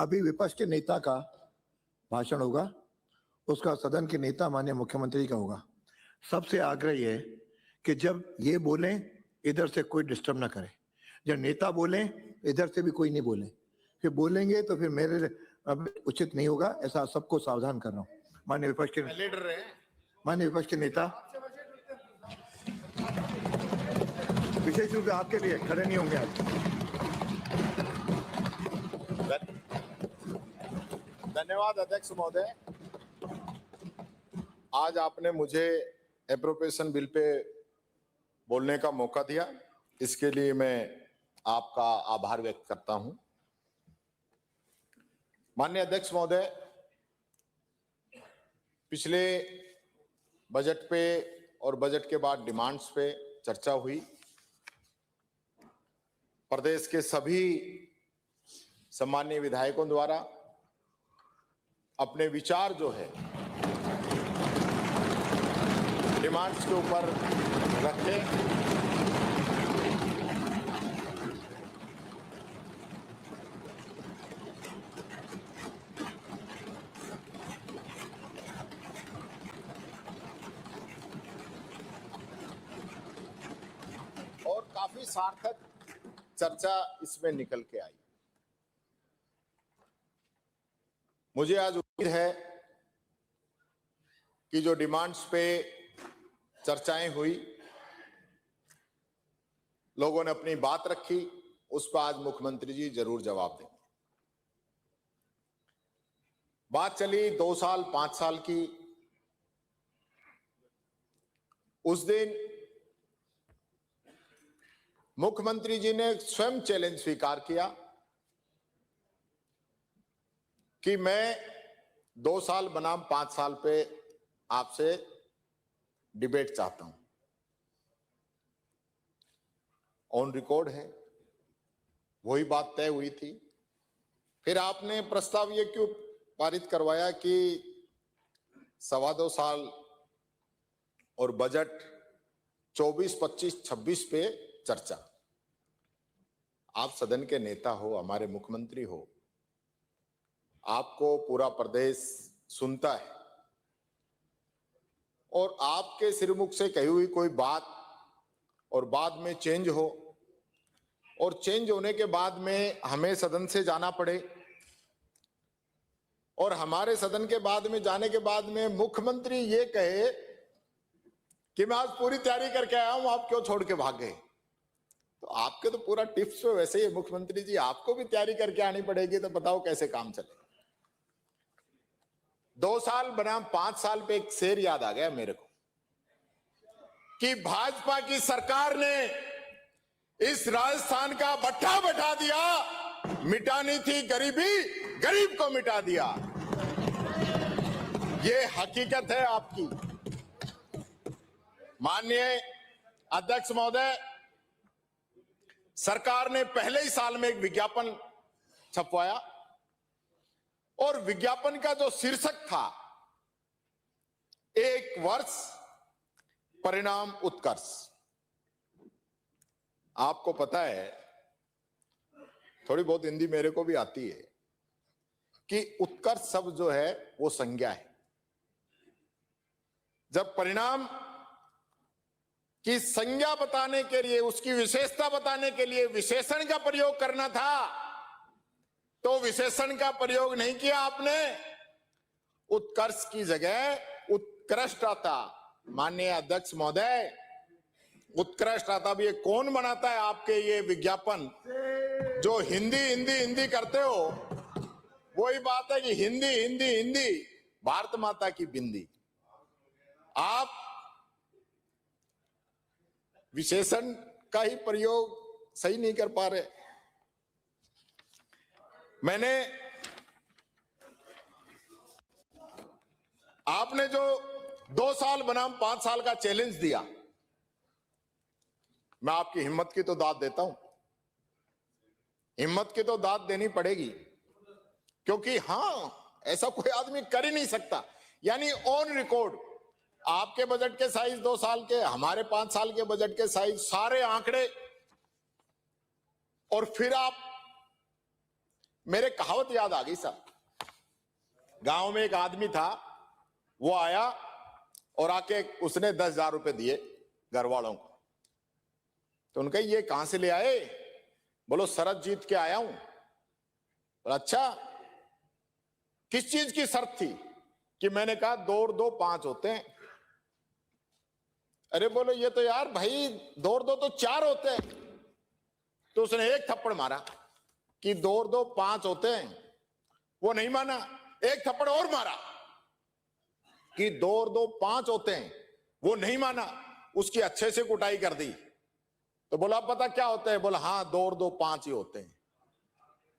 अभी विपक्ष के नेता का भाषण होगा, उसका सदन के नेता माननीय मुख्यमंत्री का होगा। सबसे आग्रह ये है कि जब ये बोलें इधर से कोई डिस्टर्ब ना करे, जब नेता बोलें इधर से भी कोई नहीं बोले, फिर बोलेंगे तो फिर मेरे अब उचित नहीं होगा। ऐसा सबको सावधान कर रहा हूँ। माननीय विपक्ष के नेता, विशेष रूप से आपके लिए खड़े नहीं होंगे आज। धन्यवाद अध्यक्ष महोदय। आज आपने मुझे एप्रोप्रिएशन बिल पे बोलने का मौका दिया, इसके लिए मैं आपका आभार व्यक्त करता हूं। माननीय अध्यक्ष महोदय, पिछले बजट पे और बजट के बाद डिमांड्स पे चर्चा हुई। प्रदेश के सभी सम्मानीय विधायकों द्वारा अपने विचार जो है डिमांड्स के ऊपर रखे। और काफी सार्थक चर्चा इसमें निकल के आई। मुझे आज उम्मीद है कि जो डिमांड्स पे चर्चाएं हुई, लोगों ने अपनी बात रखी, उस पर आज मुख्यमंत्री जी जरूर जवाब देंगे। बात चली 2 साल 5 साल की। उस दिन मुख्यमंत्री जी ने स्वयं चैलेंज स्वीकार किया कि मैं 2 साल बनाम 5 साल पे आपसे डिबेट चाहता हूं। ऑन रिकॉर्ड है, वही बात तय हुई थी। फिर आपने प्रस्ताव ये क्यों पारित करवाया कि 2.25 साल और बजट 24, 25, 26 पे चर्चा। आप सदन के नेता हो, हमारे मुख्यमंत्री हो, आपको पूरा प्रदेश सुनता है और आपके सिरमुख से कही हुई कोई बात और बाद में चेंज हो और चेंज होने के बाद में हमें सदन से जाना पड़े और हमारे सदन के बाद में जाने के बाद में मुख्यमंत्री ये कहे कि मैं आज पूरी तैयारी करके आया हूं, आप क्यों छोड़ के भाग गए। तो आपके तो पूरा टिप्स पे वैसे ही मुख्यमंत्री जी, आपको भी तैयारी करके आनी पड़ेगी, तो बताओ कैसे काम चले। 2 साल बनाम 5 साल पे एक शेर याद आ गया मेरे को कि भाजपा की सरकार ने इस राजस्थान का भट्ठा बैठा दिया, मिटानी थी गरीबी, गरीब को मिटा दिया। ये हकीकत है आपकी। माननीय अध्यक्ष महोदय, सरकार ने पहले ही साल में एक विज्ञापन छपवाया और विज्ञापन का जो शीर्षक था, 1 वर्ष परिणाम उत्कर्ष। आपको पता है, थोड़ी बहुत हिंदी मेरे को भी आती है, कि उत्कर्ष शब्द जो है वो संज्ञा है। जब परिणाम की संज्ञा बताने के लिए, उसकी विशेषता बताने के लिए विशेषण का प्रयोग करना था, तो विशेषण का प्रयोग नहीं किया आपने, उत्कर्ष की जगह उत्कृष्ट आता। माननीय अध्यक्ष महोदय, उत्कृष्ट आता भी ये कौन बनाता है आपके ये विज्ञापन? जो हिंदी हिंदी हिंदी करते हो, वही बात है कि हिंदी हिंदी हिंदी, भारत माता की बिंदी। आप विशेषण का ही प्रयोग सही नहीं कर पा रहे। मैंने आपने जो 2 साल बनाम 5 साल का चैलेंज दिया, मैं आपकी हिम्मत की तो दाद देता हूं, हिम्मत की तो दाद देनी पड़ेगी, क्योंकि हां, ऐसा कोई आदमी कर ही नहीं सकता। यानी ऑन रिकॉर्ड आपके बजट के साइज 2 साल के, हमारे 5 साल के बजट के साइज, सारे आंकड़े, और फिर आप मेरे कहावत याद आ गई साहब। गांव में एक आदमी था, वो आया और आके उसने 10,000 रुपए दिए घर वालों को। तो उनका ये कहां से ले आए? बोलो शरत जीत के आया हूं। बोला अच्छा, किस चीज की शर्त थी? कि मैंने कहा 2 और 2 5 होते हैं। अरे बोलो ये तो यार भाई 2 और 2 तो 4 होते हैं। तो उसने एक थप्पड़ मारा कि 2 और 2 5 होते हैं। वो नहीं माना, एक थप्पड़ और मारा कि 2 और 2 5 होते हैं। वो नहीं माना, उसकी अच्छे से कुटाई कर दी। तो बोला पता क्या होता है? बोला हाँ 2 और 2 5 ही होते हैं।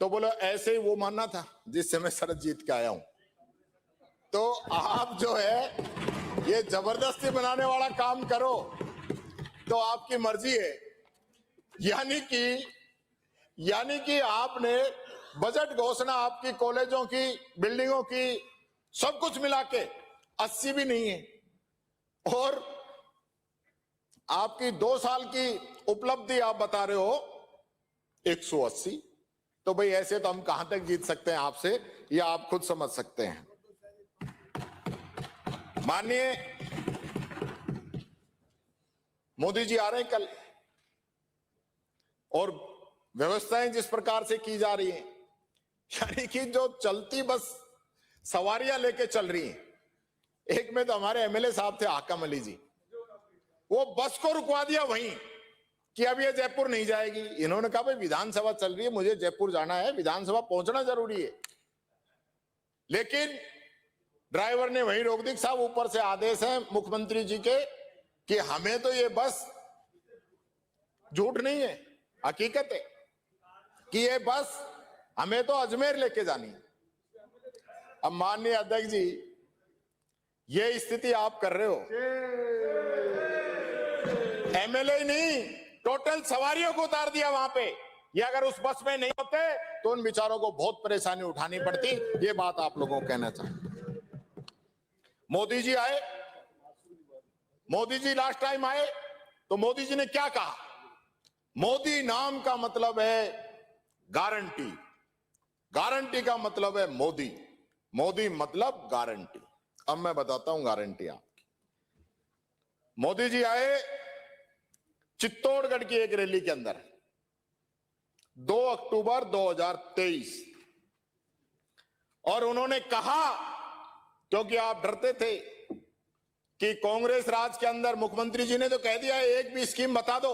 तो बोला ऐसे ही वो मानना था जिससे मैं शरत जीत के आया हूं। तो आप जो है ये जबरदस्ती बनाने वाला काम करो तो आपकी मर्जी है। यानी कि आपने बजट घोषणा आपकी कॉलेजों की, बिल्डिंगों की, सब कुछ मिला के 80 भी नहीं है, और आपकी 2 साल की उपलब्धि आप बता रहे हो 180। तो भाई ऐसे तो हम कहां तक जीत सकते हैं आपसे, या आप खुद समझ सकते हैं। माननीय मोदी जी आ रहे हैं कल, और व्यवस्थाएं जिस प्रकार से की जा रही हैं, यानी कि जो चलती बस सवारियां लेके चल रही हैं। एक में तो हमारे एमएलए साहब थे हाकम अली जी, वो बस को रुकवा दिया वहीं कि अब ये जयपुर नहीं जाएगी। इन्होंने कहा भाई विधानसभा चल रही है, मुझे जयपुर जाना है, विधानसभा पहुंचना जरूरी है। लेकिन ड्राइवर ने वहीं रोक दी। साहब ऊपर से आदेश है मुख्यमंत्री जी के कि हमें तो ये बस, झूठ नहीं है हकीकत है कि ये बस हमें तो अजमेर लेके जानी है। अब माननीय अध्यक्ष जी ये स्थिति आप कर रहे हो, एमएलए ही नहीं टोटल सवारियों को उतार दिया वहां पे। ये अगर उस बस में नहीं होते तो उन बेचारों को बहुत परेशानी उठानी पड़ती। ये बात आप लोगों को कहना चाहिए। मोदी जी आए, मोदी जी लास्ट टाइम आए तो मोदी जी ने क्या कहा? मोदी नाम का मतलब है गारंटी, गारंटी का मतलब है मोदी, मोदी मतलब गारंटी। अब मैं बताता हूं गारंटी आपकी। मोदी जी आए चित्तौड़गढ़ की एक रैली के अंदर 2 अक्टूबर 2023, और उन्होंने कहा, क्योंकि आप डरते थे कि कांग्रेस राज के अंदर मुख्यमंत्री जी ने तो कह दिया एक भी स्कीम बता दो,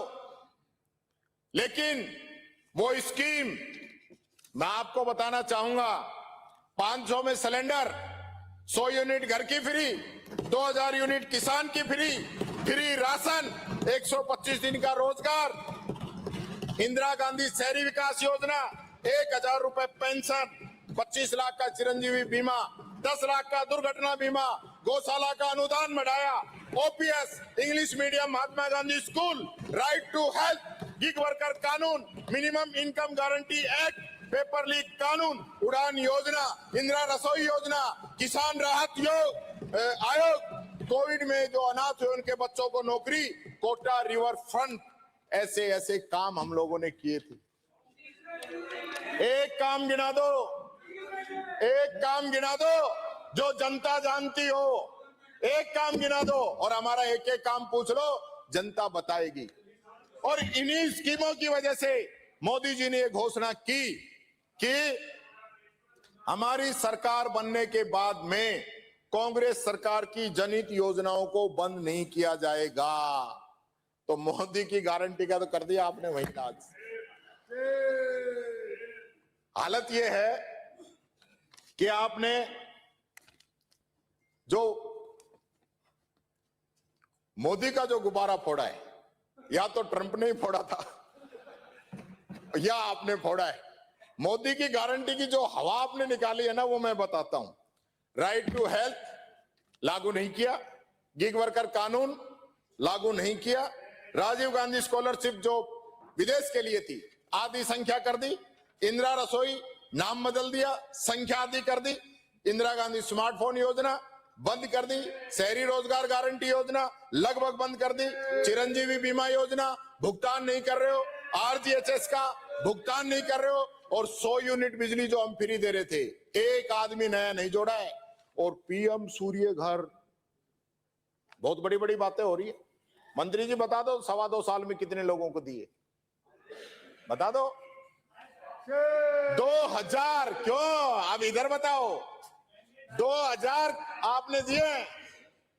लेकिन वो स्कीम मैं आपको बताना चाहूंगा। 500 में सिलेंडर, 100 यूनिट घर की फ्री, 2000 यूनिट किसान की फ्री, फ्री राशन, 125 दिन का रोजगार, इंदिरा गांधी शहरी विकास योजना, 1000 रुपए पेंशन, 25 लाख का चिरंजीवी बीमा, 10 लाख का दुर्घटना बीमा, गौशाला का अनुदान बढ़ाया, OPS, English medium Mahatma Gandhi school, right to health, gig worker कानून, minimum income guarantee act, paper leak कानून, उड़ान योजना, इंदिरा रसोई योजना, किसान राहत आयोग, कोविड में जो अनाथ हुए उनके बच्चों को नौकरी, कोटा रिवर फ्रंट, ऐसे ऐसे काम हम लोगों ने किए थे। एक काम गिना दो, एक काम गिना दो जो जनता जानती हो, एक काम गिना दो, और हमारा एक एक काम पूछ लो, जनता बताएगी। और इन्हीं स्कीमों की वजह से मोदी जी ने यह घोषणा की कि हमारी सरकार बनने के बाद में कांग्रेस सरकार की जनहित योजनाओं को बंद नहीं किया जाएगा। तो मोदी की गारंटी का तो कर दिया आपने वही आज। हालत यह है कि आपने जो मोदी का जो गुब्बारा फोड़ा है, या तो ट्रंप ने ही फोड़ा था या आपने फोड़ा है। मोदी की गारंटी की जो हवा आपने निकाली है ना, वो मैं बताता हूं। राइट टू हेल्थ लागू नहीं किया, गिग वर्कर कानून लागू नहीं किया, राजीव गांधी स्कॉलरशिप जो विदेश के लिए थी आधी संख्या कर दी, इंदिरा रसोई नाम बदल दिया, संख्या आधी कर दी, इंदिरा गांधी स्मार्टफोन योजना बंद कर दी, शहरी रोजगार गारंटी योजना लगभग बंद कर दी, चिरंजीवी बीमा योजना भुगतान नहीं कर रहे हो, आरजीएचएस का भुगतान नहीं कर रहे हो, और 100 यूनिट बिजली जो हम फ्री दे रहे थे, एक आदमी नया नहीं जोड़ा है। और पीएम सूर्य घर, बहुत बड़ी बड़ी बातें हो रही है। मंत्री जी बता दो 2.25 साल में कितने लोगों को दिए, बता दो। 2000 क्यों, आप इधर बताओ। 2000 आपने दिए,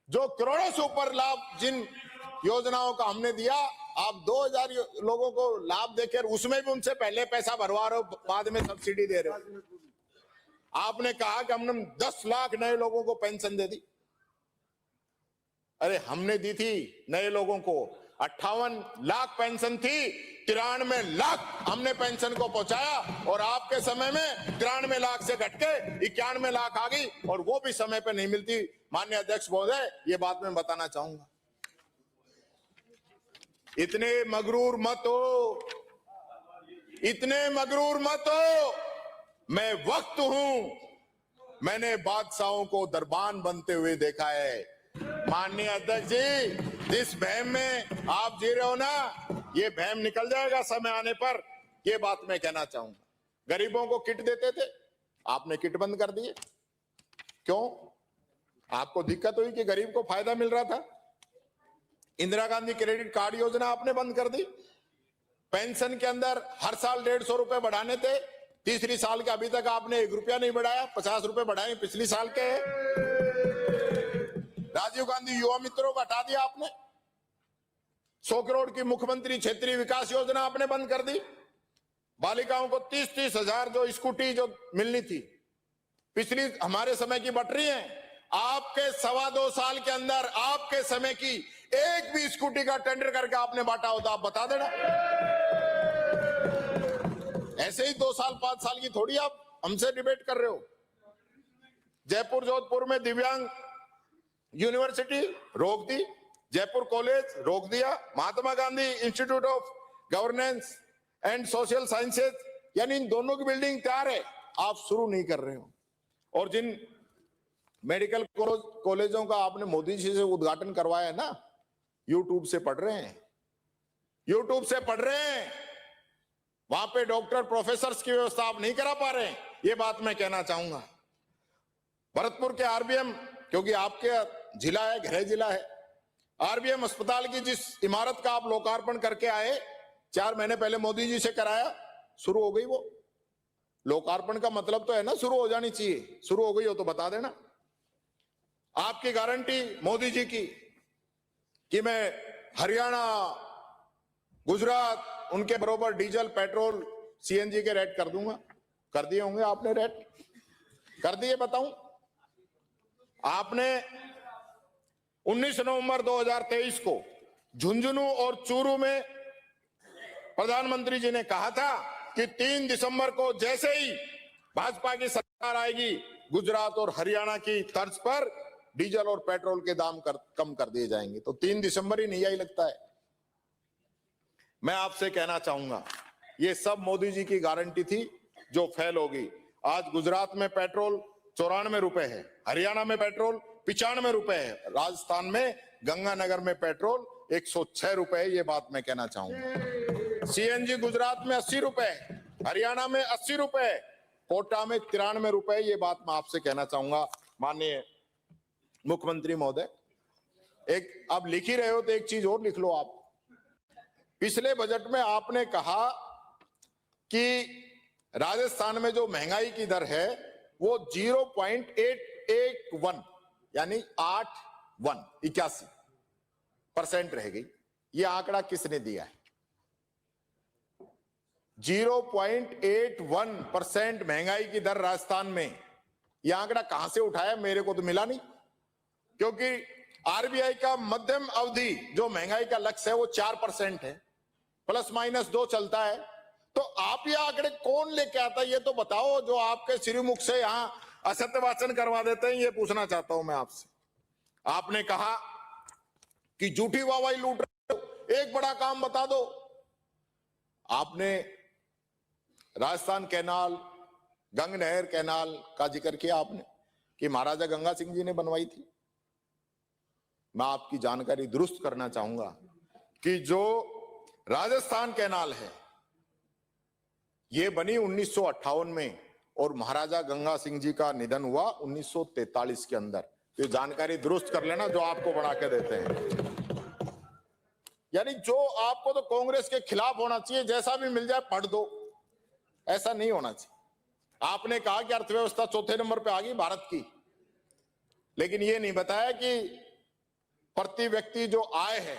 जो करोड़ों से ऊपर लाभ जिन योजनाओं का हमने दिया, आप 2000 लोगों को लाभ देकर उसमें भी उनसे पहले पैसा भरवा रहे हो, बाद में सब्सिडी दे रहे हो। आपने कहा कि हमने 10 लाख नए लोगों को पेंशन दे दी। अरे हमने दी थी नए लोगों को 58 लाख पेंशन थी, 93 लाख हमने पेंशन को पहुंचाया। और आपके समय में 93 लाख से घटके 91 लाख आ गई, और वो भी समय पे नहीं मिलती। माननीय अध्यक्ष महोदय, ये बात मैं बताना चाहूंगा। इतने मगरूर मत हो, इतने मगरूर मत हो। मैं वक्त हूं, मैंने बादशाहों को दरबान बनते हुए देखा है। माननीय अध्यक्ष जी, जिस भैम में आप जी रहे हो ना, ये भैम निकल जाएगा समय आने पर। ये बात मैं कहना चाहूंगा। गरीबों को किट देते थे, आपने किट बंद कर दिए। क्यों? आपको दिक्कत हुई कि गरीब को फायदा मिल रहा था। इंदिरा गांधी क्रेडिट कार्ड योजना आपने बंद कर दी। पेंशन के अंदर हर साल 150 रुपए बढ़ाने थे, तीसरी साल के अभी तक आपने 1 रुपया नहीं बढ़ाया, 50 रुपए बढ़ाए पिछली साल के। राजीव गांधी युवा मित्रों को हटा दिया आपने। 100 करोड़ की मुख्यमंत्री क्षेत्रीय विकास योजना आपने बंद कर दी। बालिकाओं को 30-30 हजार जो स्कूटी जो मिलनी थी, पिछली हमारे समय की बट रही है। आपके 2.25 साल के अंदर आपके समय की एक भी स्कूटी का टेंडर करके आपने बांटा होता, आप बता देना। ऐसे ही 2 साल 5 साल की थोड़ी आप हमसे डिबेट कर रहे हो। जयपुर जोधपुर में दिव्यांग यूनिवर्सिटी रोक दी, जयपुर कॉलेज रोक दिया, Mahatma Gandhi institute of governance and social sciences, यानी इन दोनों की बिल्डिंग तैयार है, आप शुरू नहीं कर रहे हो। और जिन मेडिकल कॉलेजों का आपने मोदी जी से उद्घाटन करवाया है ना, यूट्यूब से पढ़ रहे हैं, यूट्यूब से पढ़ रहे हैं। वहां पे डॉक्टर प्रोफेसर की व्यवस्था आप नहीं करा पा रहे हैं। ये बात मैं कहना चाहूंगा। भरतपुर के आरबीएम, क्योंकि आपके जिला है, गृह जिला है, आरबीएम अस्पताल की जिस इमारत का आप लोकार्पण करके आए 4 महीने पहले मोदी जी से कराया, शुरू हो गई वो। लोकार्पण का मतलब तो है ना शुरू हो जानी चाहिए। शुरू हो गई हो तो बता देना। आपकी गारंटी मोदी जी की कि मैं हरियाणा, गुजरात उनके बरोबर डीजल, पेट्रोल, सीएनजी के रेट कर दूंगा। कर दिए होंगे आपने रेट, कर दिए बताऊं। आपने 19 नवंबर 2023 को झुंझुनू और चूरू में प्रधानमंत्री जी ने कहा था कि 3 दिसंबर को जैसे ही भाजपा की सरकार आएगी, गुजरात और हरियाणा की तर्ज पर डीजल और पेट्रोल के दाम कम कर दिए जाएंगे। तो 3 दिसंबर ही नहीं आई लगता है। मैं आपसे कहना चाहूंगा, ये सब मोदी जी की गारंटी थी जो फेल होगी। आज गुजरात में पेट्रोल 94 रुपए है, हरियाणा में पेट्रोल 95 रुपए है, राजस्थान में गंगानगर में पेट्रोल 106 रुपए है। ये बात मैं कहना चाहूंगा। सीएनजी गुजरात में 80 रुपए, हरियाणा में 80 रुपए, कोटा में 93 रुपए। ये बात मैं आपसे कहना चाहूंगा। माननीय मुख्यमंत्री महोदय, एक आप लिख ही रहे हो तो एक चीज और लिख लो आप। पिछले बजट में आपने कहा कि राजस्थान में जो महंगाई की दर है वो 0.881 यानी 81% रह गई। ये आंकड़ा किसने दिया है? 0.81% महंगाई की दर राजस्थान में। यह आंकड़ा कहां से उठाया? मेरे को तो मिला नहीं, क्योंकि आरबीआई का मध्यम अवधि जो महंगाई का लक्ष्य है वो 4% है, ±2 चलता है। तो आप ये आंकड़े कौन लेके आता है ये तो बताओ, जो आपके श्रीमुख से यहां असत्य वाचन करवा देते हैं। ये पूछना चाहता हूं मैं आपसे। आपने कहा कि झूठी वाहवाही लूट रहे हो, एक बड़ा काम बता दो। आपने राजस्थान कैनाल, गंग नहर कैनाल का जिक्र किया आपने कि महाराजा गंगा सिंह जी ने बनवाई थी। मैं आपकी जानकारी दुरुस्त करना चाहूंगा कि जो राजस्थान कैनाल है ये बनी 1958 में और महाराजा गंगा सिंह जी का निधन हुआ 1943 के अंदर। तो जानकारी दुरुस्त कर लेना जो आपको बढ़ा के देते हैं। यानी जो आपको तो कांग्रेस के खिलाफ होना चाहिए, जैसा भी मिल जाए पढ़ दो, ऐसा नहीं होना चाहिए। आपने कहा कि अर्थव्यवस्था चौथे नंबर पे आ गई भारत की, लेकिन ये नहीं बताया कि प्रति व्यक्ति जो आय है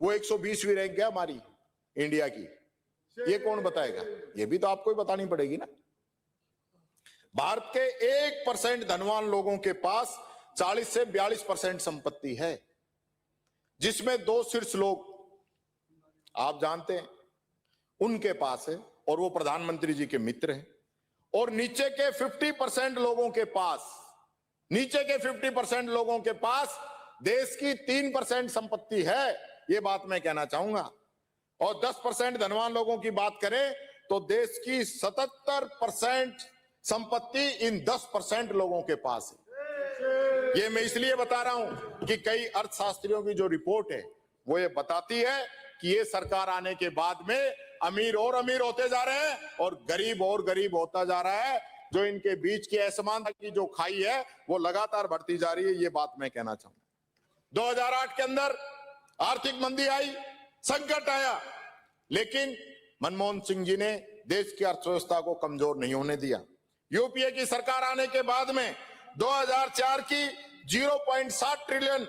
वो 120वीं रैंक है हमारी इंडिया की। ये कौन बताएगा? ये भी तो आपको ही बतानी पड़ेगी ना। भारत के 1% धनवान लोगों के पास 40 से 42% संपत्ति है, जिसमें 2 शीर्ष लोग आप जानते हैं उनके पास है और वो प्रधानमंत्री जी के मित्र हैं। और नीचे के 50% लोगों के पास, नीचे के 50% लोगों के पास देश की 3% संपत्ति है। ये बात मैं कहना चाहूंगा। और 10% धनवान लोगों की बात करें तो देश की 77% संपत्ति इन 10% लोगों के पास है। ये मैं इसलिए बता रहा हूं कि कई अर्थशास्त्रियों की जो रिपोर्ट है वो ये बताती है कि ये सरकार आने के बाद में अमीर और अमीर होते जा रहे हैं और गरीब होता जा रहा है। जो इनके बीच की असमानता की जो खाई है वो लगातार बढ़ती जा रही है। ये बात मैं कहना चाहूंगा। 2008 के अंदर आर्थिक मंदी आई, संकट आया, लेकिन मनमोहन सिंह जी ने देश की अर्थव्यवस्था को कमजोर नहीं होने दिया। यूपीए की सरकार आने के बाद में 2004 की 0.7 ट्रिलियन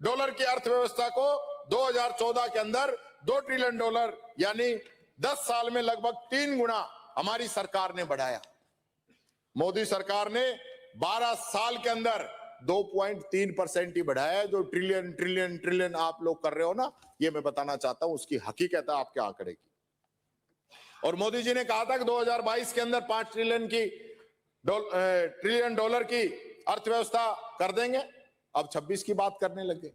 डॉलर की अर्थव्यवस्था को 2014 के अंदर 2 ट्रिलियन डॉलर यानी 10 साल में लगभग 3 गुना हमारी सरकार ने बढ़ाया। मोदी सरकार ने 12 साल के अंदर 2.3% ही बढ़ाया। जो ट्रिलियन ट्रिलियन ट्रिलियन आप लोग कर रहे हो ना, ये मैं बताना चाहता हूं उसकी हकीकत है आपके आंकड़े की। और मोदी जी ने कहा था कि 2022 के अंदर 5 ट्रिलियन डॉलर की अर्थव्यवस्था कर देंगे। अब 26 की बात करने लगे,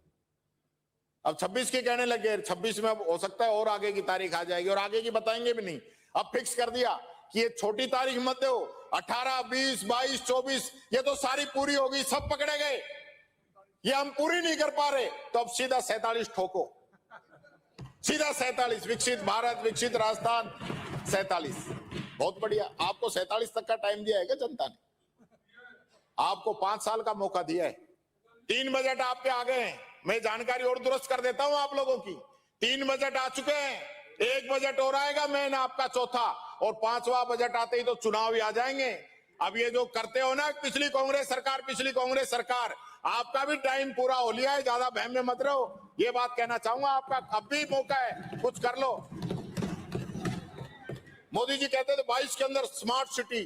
अब 26 की कहने लगे। 26 में अब हो सकता है और आगे की तारीख आ जाएगी और आगे की बताएंगे भी नहीं। अब फिक्स कर दिया कि ये छोटी तारीख मत दो, 18, 20, 22, 24 ये तो सारी पूरी होगी, सब पकड़े गए। ये हम पूरी नहीं कर पा रहे तो अब सीधा 47 ठोको, सीधा 47। विकसित भारत, विकसित राजस्थान 47। बहुत बढ़िया। आपको 47 तक का टाइम दिया है क्या जनता ने? आपको 5 साल का मौका दिया है। 3 बजट आपके आ गए हैं। मैं जानकारी और दुरुस्त कर देता हूं आप लोगों की। 3 बजट आ चुके हैं, 1 बजट और आएगा, मैं ना आपका चौथा, और 5वां बजट आते ही तो चुनाव ही आ जाएंगे। अब ये जो करते हो ना पिछली कांग्रेस सरकार, आपका भी टाइम पूरा हो लिया है, ज्यादा बहम में मत रहो। ये बात कहना चाहूंगा, आपका अब भी मौका है, कुछ कर लो। मोदी जी कहते थे 22 के अंदर स्मार्ट सिटी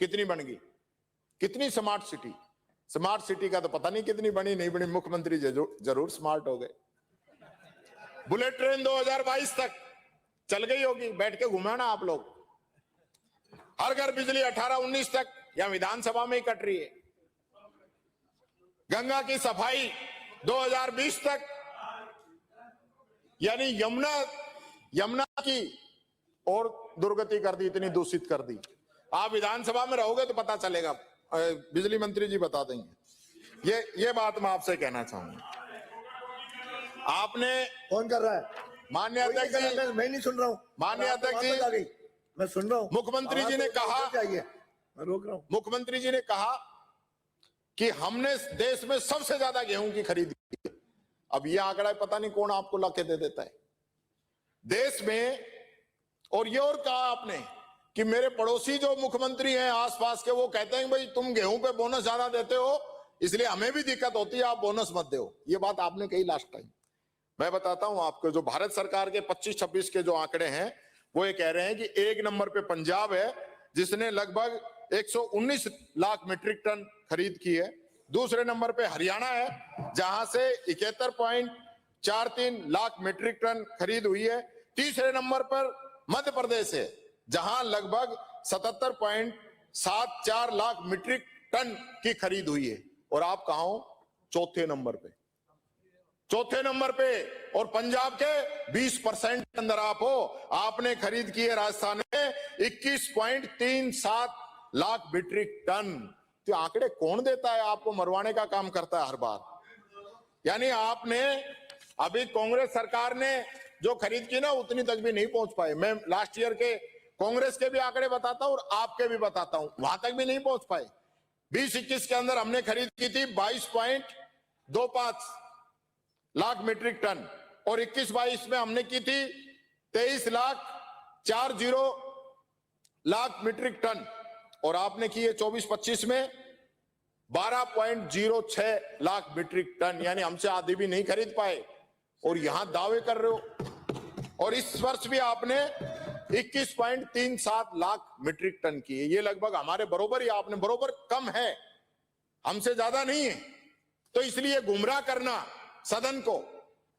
कितनी बन गई, कितनी स्मार्ट सिटी का तो पता नहीं कितनी बनी, नहीं बनी। मुख्यमंत्री जरूर स्मार्ट हो गए। बुलेट ट्रेन 2022 तक चल गई होगी, बैठ के घुमाना आप लोग। हर घर बिजली 18-19 तक या विधानसभा में ही कट रही है। गंगा की सफाई 2020 तक, यानी यमुना की और दुर्गति कर दी, इतनी दूषित कर दी। आप विधानसभा में रहोगे तो पता चलेगा, बिजली मंत्री जी बता देंगे। ये बात मैं आपसे कहना चाहूंगा। आपने कौन कर रहा है? माननीय अध्यक्ष जी, मैं नहीं सुन रहा हूं। माननीय अध्यक्ष जी, मैं सुन रहा हूं। मुख्यमंत्री जी ने कहा, मैं रोक रहा हूं। मुख्यमंत्री जी ने कहा कि हमने देश में सबसे ज्यादा गेहूं की खरीद की है। अब ये आंकड़ा पता नहीं कौन आपको लाके दे देता है देश में। और ये और कहा आपने कि मेरे पड़ोसी जो मुख्यमंत्री हैं आसपास के, वो कहते हैं भाई तुम गेहूं पे बोनस ज्यादा देते हो, इसलिए हमें भी दिक्कत होती है, आप बोनस मत दो। ये बात आपने कही लास्ट टाइम। मैं बताता हूं आपको, जो भारत सरकार के 25-26 के जो आंकड़े हैं वो ये कह रहे हैं कि 1 नंबर पे पंजाब है, जिसने लगभग 119 लाख मीट्रिक टन खरीद की है। दूसरे नंबर पे हरियाणा है, जहां से 71.43 लाख मीट्रिक टन खरीद हुई है। तीसरे नंबर पर मध्य प्रदेश है, जहां लगभग 77.74 लाख मीट्रिक टन की खरीद हुई है। और आप कहां हो? चौथे नंबर पे, चौथे नंबर पे। और पंजाब के 20% के अंदर आप हो। आपने खरीद की है राजस्थान में 21.37 लाख मीट्रिक टन। तो आंकड़े कौन देता है? आपको मरवाने का काम करता है हर बार। यानी आपने अभी कांग्रेस सरकार ने जो खरीद की ना उतनी तक भी नहीं पहुंच पाए। मैं लास्ट ईयर के कांग्रेस के भी आंकड़े बताता हूं और आपके भी बताता हूं, वहां तक भी नहीं पहुंच पाए। 20-21 के अंदर हमने खरीद की थी 22.25 लाख मीट्रिक टन और 21-22 में हमने की थी 23,40,00,000 मीट्रिक टन और आपने की है 24-25 में 12.06 लाख मीट्रिक टन, यानी हमसे आधी भी नहीं खरीद पाए और यहां दावे कर रहे हो। और इस वर्ष भी आपने 21.37 लाख मीट्रिक टन की है, ये लगभग हमारे बरोबर ही, आपने बरोबर कम है, हमसे ज्यादा नहीं है। तो इसलिए गुमराह करना सदन को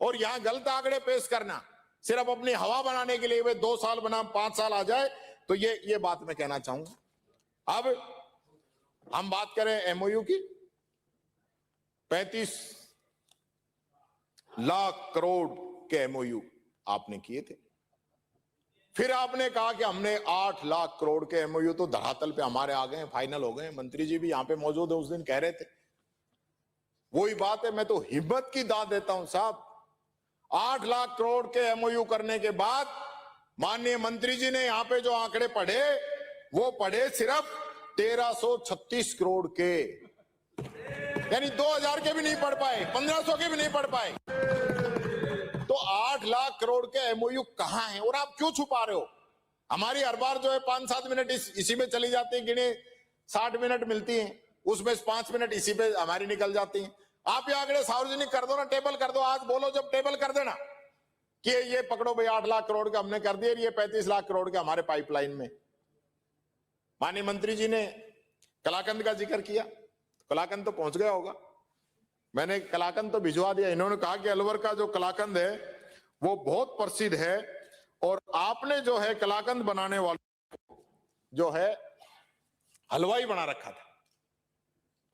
और यहां गलत आंकड़े पेश करना सिर्फ अपनी हवा बनाने के लिए, वे 2 साल बना 5 साल आ जाए, तो ये बात मैं कहना चाहूंगा। अब हम बात करें एमओयू की, 35 लाख करोड़ के एमओयू आपने किए थे। फिर आपने कहा कि हमने 8 लाख करोड़ के एमओयू तो धरातल पे हमारे आ गए, फाइनल हो गए। मंत्री जी भी यहां पे मौजूद है, उस दिन कह रहे थे, वही बात है। मैं तो हिम्मत की दाद देता हूं साहब, 8 लाख करोड़ के एमओयू करने के बाद माननीय मंत्री जी ने यहां पे जो आंकड़े पढ़े, वो पढ़े सिर्फ 1336 करोड़ के, यानी 2000 के भी नहीं पढ़ पाए, 1500 के भी नहीं पढ़ पाए। तो 8 लाख करोड़ के एमओयू कहां है और आप क्यों छुपा रहे हो? हमारी हर बार जो है 5-7 मिनट इसी में चली जाती है, गिने 60 मिनट मिलती हैं, उसमें 5 मिनट इसी पे हमारी निकल जाती हैं। आप ये आंकड़े सार्वजनिक कर दो ना, टेबल कर दो, आज बोलो जब टेबल कर देना कि ये पकड़ो भाई 8 लाख करोड़ के हमने कर दिए, ये 35 लाख करोड़ के हमारे पाइपलाइन में। माननीय मंत्री जी ने कलाकंद का जिक्र किया, कलाकंद तो पहुंच गया होगा, मैंने कलाकंद तो भिजवा दिया। इन्होंने कहा कि अलवर का जो कलाकंद है वो बहुत प्रसिद्ध है और आपने जो है कलाकंद बनाने वाले जो है हलवाई बना रखा था।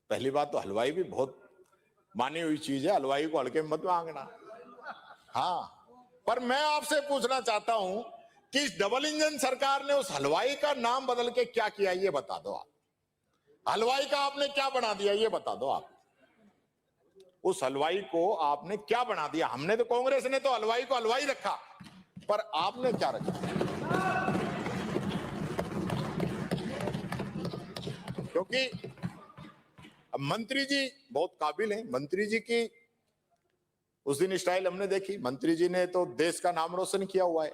पहली बात तो हलवाई भी बहुत मानी हुई चीज है, हलवाई को हल्के में मत मांगना। हाँ, पर मैं आपसे पूछना चाहता हूं कि इस डबल इंजन सरकार ने उस हलवाई का नाम बदल के क्या किया, ये बता दो आप। हलवाई का आपने क्या बना दिया, ये बता दो आप। उस हलवाई को आपने क्या बना दिया? हमने तो, कांग्रेस ने तो हलवाई को हलवाई रखा, पर आपने क्या रखा? क्योंकि मंत्री जी बहुत काबिल हैं, मंत्री जी की उस दिन स्टाइल हमने देखी, मंत्री जी ने तो देश का नाम रोशन किया हुआ है,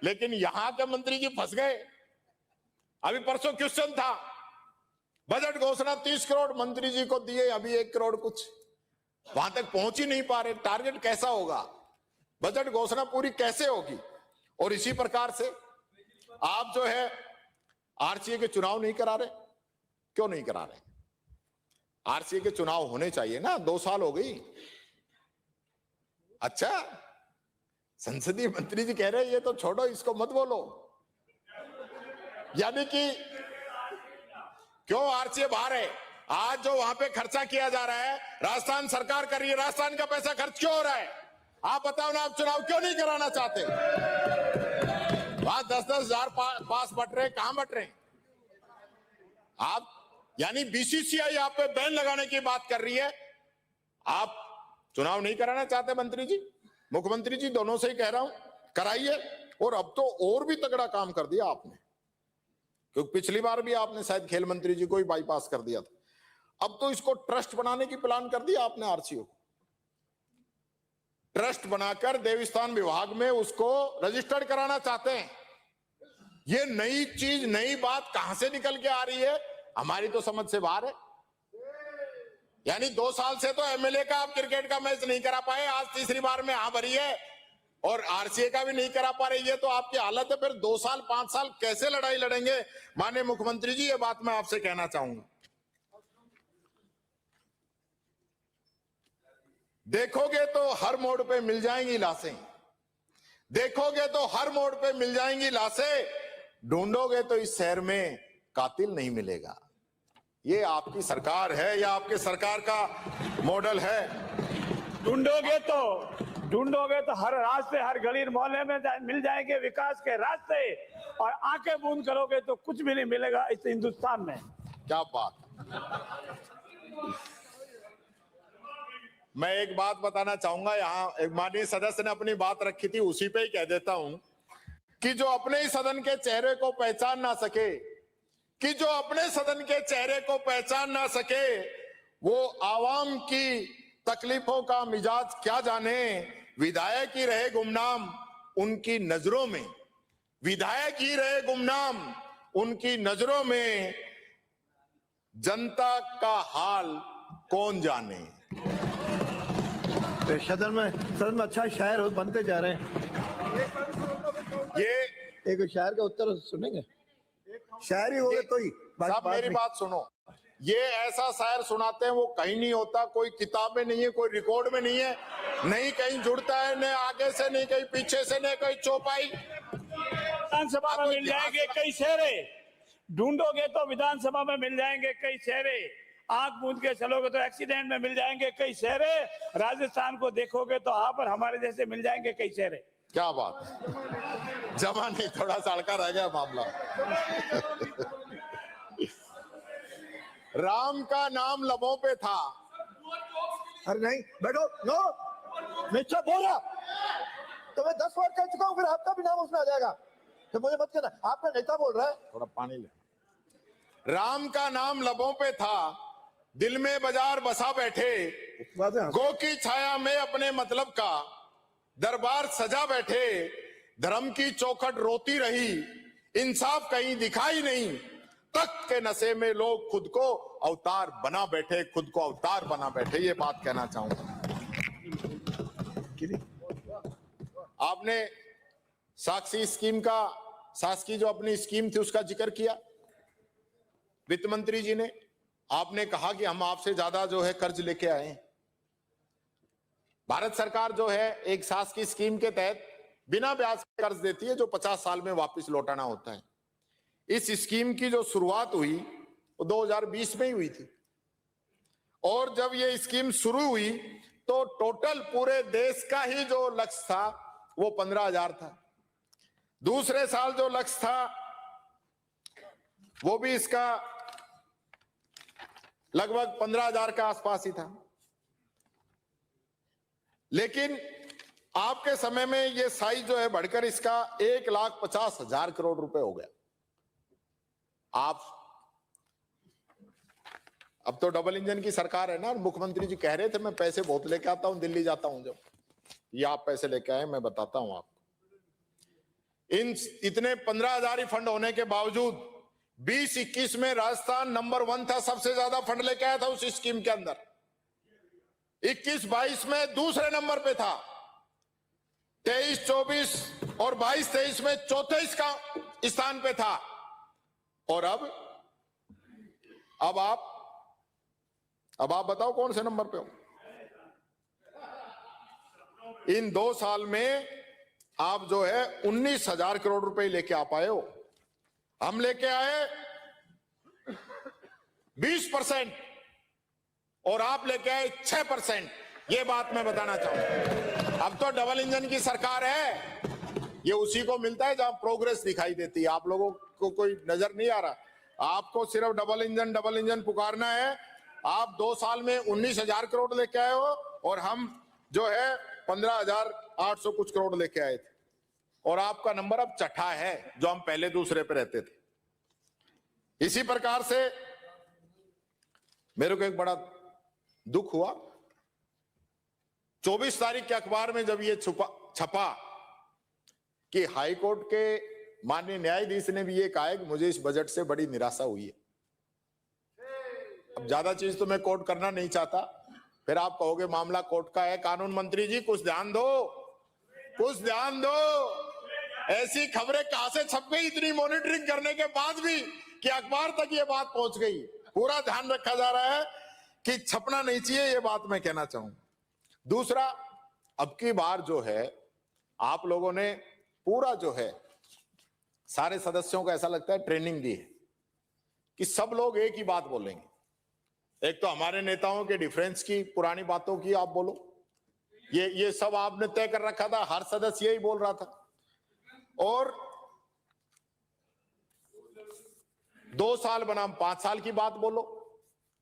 लेकिन यहां के मंत्री जी फंस गए। अभी परसों क्वेश्चन था, बजट घोषणा 30 करोड़ मंत्री जी को दिए, अभी 1 करोड़ कुछ, वहां तक पहुंच ही नहीं पा रहे। टारगेट कैसा होगा, बजट घोषणा पूरी कैसे होगी? और इसी प्रकार से आप जो है आरसीए के चुनाव नहीं करा रहे, क्यों नहीं करा रहे? आरसीए के चुनाव होने चाहिए ना, 2 साल हो गई। अच्छा, संसदीय मंत्री जी कह रहे हैं ये तो छोड़ो, इसको मत बोलो, यानी कि क्यों आरसीए बाहर है? आज जो वहां पे खर्चा किया जा रहा है, राजस्थान सरकार कर रही है, राजस्थान का पैसा खर्च क्यों हो रहा है? आप बताओ ना, आप चुनाव क्यों नहीं कराना चाहते? वहां 10-10 हजार पास बट रहे, कहां बट रहे आप? यानी बीसीसीआई आप पे बैन लगाने की बात कर रही है, आप चुनाव नहीं कराना चाहते? मंत्री जी, मुख्यमंत्री जी, दोनों से ही कह रहा हूं, कराइए। और अब तो और भी तगड़ा काम कर दिया आपने, क्योंकि पिछली बार भी आपने शायद खेल मंत्री जी को ही बाईपास कर दिया था, अब तो इसको ट्रस्ट बनाने की प्लान कर दिया आपने। आरसीओ ट्रस्ट बनाकर देवस्थान विभाग में उसको रजिस्टर्ड कराना चाहते हैं। ये नई चीज, नई बात कहां से निकल के आ रही है, हमारी तो समझ से बाहर है। यानी 2 साल से तो एमएलए का आप क्रिकेट का मैच नहीं करा पाए, आज तीसरी बार में भरी है, और आरसीए का भी नहीं करा पा रहे। ये तो आपकी हालत है, फिर 2 साल 5 साल कैसे लड़ाई लड़ेंगे? माननीय मुख्यमंत्री जी, ये बात मैं आपसे कहना चाहूंगा। देखोगे तो हर मोड़ पे मिल जाएंगी लाशें, देखोगे तो हर मोड़ पे मिल जाएंगी लाशें, ढूंढोगे तो इस शहर में कातिल नहीं मिलेगा। ये आपकी सरकार है या आपके सरकार का मॉडल है? ढूंढोगे तो हर रास्ते, हर गली मोहल्ले में मिल जाएंगे विकास के रास्ते, और आंखें बंद करोगे तो कुछ भी नहीं मिलेगा इस हिंदुस्तान में। क्या बात! मैं एक बात बताना चाहूंगा, यहाँ एक माननीय सदस्य ने अपनी बात रखी थी, उसी पे ही कह देता हूं कि जो अपने ही सदन के चेहरे को पहचान ना सके, कि जो अपने सदन के चेहरे को पहचान ना सके, वो आवाम की तकलीफों का मिजाज क्या जाने। विधायक ही रहे गुमनाम उनकी नजरों में, विधायक ही रहे गुमनाम उनकी नजरों में, जनता का हाल कौन जाने। तो सदन में अच्छा शायर हो बनते जा रहे हैं। ये एक शायर का उत्तर सुनेंगे, शायरी हो गए तो ही साहब मेरी बात सुनो, ये ऐसा शायर सुनाते हैं वो कहीं नहीं होता, कोई किताब में नहीं है, कोई रिकॉर्ड में नहीं है, नहीं कहीं जुड़ता है, न आगे से नहीं कहीं पीछे से, नहीं कहीं चौपाई। विधानसभा में मिल जाएंगे कई चेहरे, ढूंढोगे तो विधानसभा में मिल जाएंगे कई चेहरे, आंख मूंद के चलोगे तो एक्सीडेंट में मिल जाएंगे कई चेहरे, राजस्थान को देखोगे तो यहाँ पर हमारे जैसे मिल जाएंगे कई चेहरे। क्या बात है, जमा नहीं, थोड़ा सा अड़का रह गया मामला। राम का नाम लबों पे था। अरे नहीं बैठो, नो मिच्छा बोला तो मैं 10 बार कह चुका हूँ, फिर आपका भी नाम उसमें आ जाएगा, तो मुझे मत कहना आपका नेता बोल रहा है। थोड़ा पानी ले। राम का नाम लबों पे था, दिल में बाजार बसा बैठे, गो की छाया में अपने मतलब का दरबार सजा बैठे, धर्म की चौखट रोती रही, इंसाफ कहीं दिखाई नहीं, तख्त के नशे में लोग खुद को अवतार बना बैठे, खुद को अवतार बना बैठे। ये बात कहना चाहूंगा। आपने साक्षी स्कीम का, शासकीय जो अपनी स्कीम थी उसका जिक्र किया वित्त मंत्री जी ने। आपने कहा कि हम आपसे ज्यादा जो है कर्ज लेके आए हैं। भारत सरकार जो है एक शासकीय स्कीम के तहत बिना ब्याज के कर्ज देती है, जो 50 साल में वापस लौटाना होता है। इस स्कीम की जो शुरुआत हुई वो 2020 में ही हुई थी, और जब ये स्कीम शुरू हुई तो टोटल पूरे देश का ही जो लक्ष्य था वो 15,000 था। दूसरे साल जो लक्ष्य था वो भी इसका लगभग 15,000 के आसपास ही था। लेकिन आपके समय में ये साइज जो है बढ़कर इसका 1,50,000 करोड़ रुपए हो गया। आप अब तो डबल इंजन की सरकार है ना, मुख्यमंत्री जी कह रहे थे मैं पैसे बहुत लेके आता हूं, दिल्ली जाता हूं जब, ये आप पैसे लेके आए, मैं बताता हूं आपको। इन इतने 15,000 ही फंड होने के बावजूद 2021 में राजस्थान नंबर 1 था, सबसे ज्यादा फंड लेके आया था उस स्कीम के अंदर। 21-22 में दूसरे नंबर पे था, 23-24 और 22-23 में चौथे स्थान पे था, और अब आप बताओ कौन से नंबर पे हो। इन 2 साल में आप जो है 19,000 करोड़ रुपए लेके आ पाए हो। हम लेके आए 20% और आप लेके आए 6%। ये बात मैं बताना चाहूंगा। अब तो डबल इंजन की सरकार है, ये उसी को मिलता है जहां प्रोग्रेस दिखाई देती है। आप लोगों को कोई नजर नहीं आ रहा, आपको सिर्फ डबल इंजन पुकारना है। आप 2 साल में 19,000 करोड़ लेके आए हो, और हम जो है 15,800 कुछ करोड़ लेके आए थे, और आपका नंबर अब छठा है, जो हम पहले दूसरे पे रहते थे। इसी प्रकार से मेरे को एक बड़ा दुख हुआ, 24 तारीख के अखबार में जब ये छपा कि हाईकोर्ट के माननीय न्यायाधीश ने भी ये कहा है कि मुझे इस बजट से बड़ी निराशा हुई है। अब ज्यादा चीज तो मैं कोट करना नहीं चाहता, फिर आप कहोगे मामला कोर्ट का है। कानून मंत्री जी कुछ ध्यान दो, कुछ ध्यान दो। ऐसी खबरें कहां से छप गई इतनी मॉनिटरिंग करने के बाद भी, कि अखबार तक ये बात पहुंच गई। पूरा ध्यान रखा जा रहा है कि छपना नहीं चाहिए, ये बात मैं कहना चाहूंगा। दूसरा, अब की बार जो है आप लोगों ने पूरा जो है सारे सदस्यों को ऐसा लगता है ट्रेनिंग दी है कि सब लोग एक ही बात बोलेंगे। एक तो हमारे नेताओं के डिफरेंस की, पुरानी बातों की आप बोलो, ये सब आपने तय कर रखा था, हर सदस्य यही बोल रहा था। और 2 साल बनाम 5 साल की बात बोलो,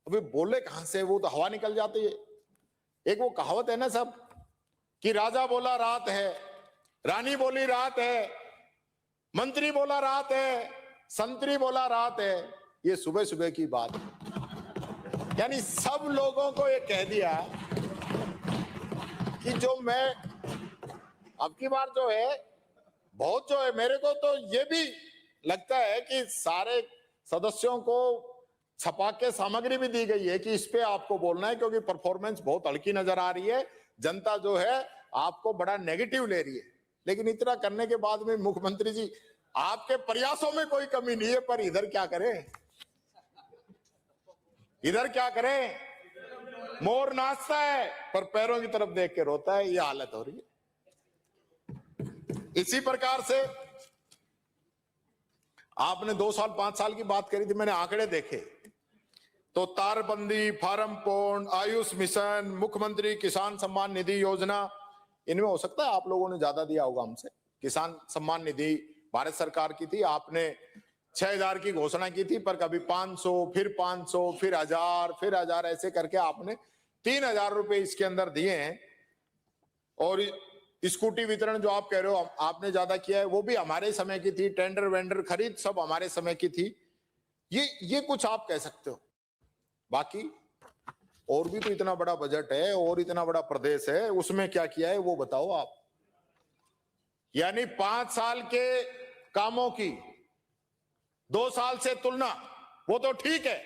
अभी बोले कहां से, वो तो हवा निकल जाती है। एक वो कहावत है ना सब कि राजा बोला रात है, रानी बोली रात है, मंत्री बोला रात है, संतरी बोला रात है, ये सुबह सुबह की बात है। यानी सब लोगों को ये कह दिया कि जो मैं अब की बार जो है बहुत जो है, मेरे को तो ये भी लगता है कि सारे सदस्यों को छपा के सामग्री भी दी गई है कि इस पे आपको बोलना है, क्योंकि परफॉर्मेंस बहुत हल्की नजर आ रही है, जनता जो है आपको बड़ा नेगेटिव ले रही है। लेकिन इतना करने के बाद में मुख्यमंत्री जी, आपके प्रयासों में कोई कमी नहीं है, पर इधर क्या करें, इधर क्या करें, मोर नाचता है पर पैरों की तरफ देख के रोता है, ये हालत हो रही है। इसी प्रकार से आपने 2 साल 5 साल की बात करी थी, मैंने आंकड़े देखे तो तारबंदी, फार्म पॉन्ड, आयुष मिशन, मुख्यमंत्री किसान सम्मान निधि योजना, इनमें हो सकता है आप लोगों ने ज्यादा दिया होगा हमसे। किसान सम्मान निधि भारत सरकार की थी, आपने 6000 की घोषणा की थी, पर कभी 500, फिर 500, फिर 1000 ऐसे करके आपने 3000 रुपए इसके अंदर दिए हैं। और स्कूटी वितरण जो आप कह रहे हो आपने ज्यादा किया है, वो भी हमारे समय की थी, टेंडर वेंडर खरीद सब हमारे समय की थी। ये कुछ आप कह सकते हो। बाकी और भी तो इतना बड़ा बजट है और इतना बड़ा प्रदेश है, उसमें क्या किया है वो बताओ आप। यानी 5 साल के कामों की 2 साल से तुलना, वो तो ठीक है,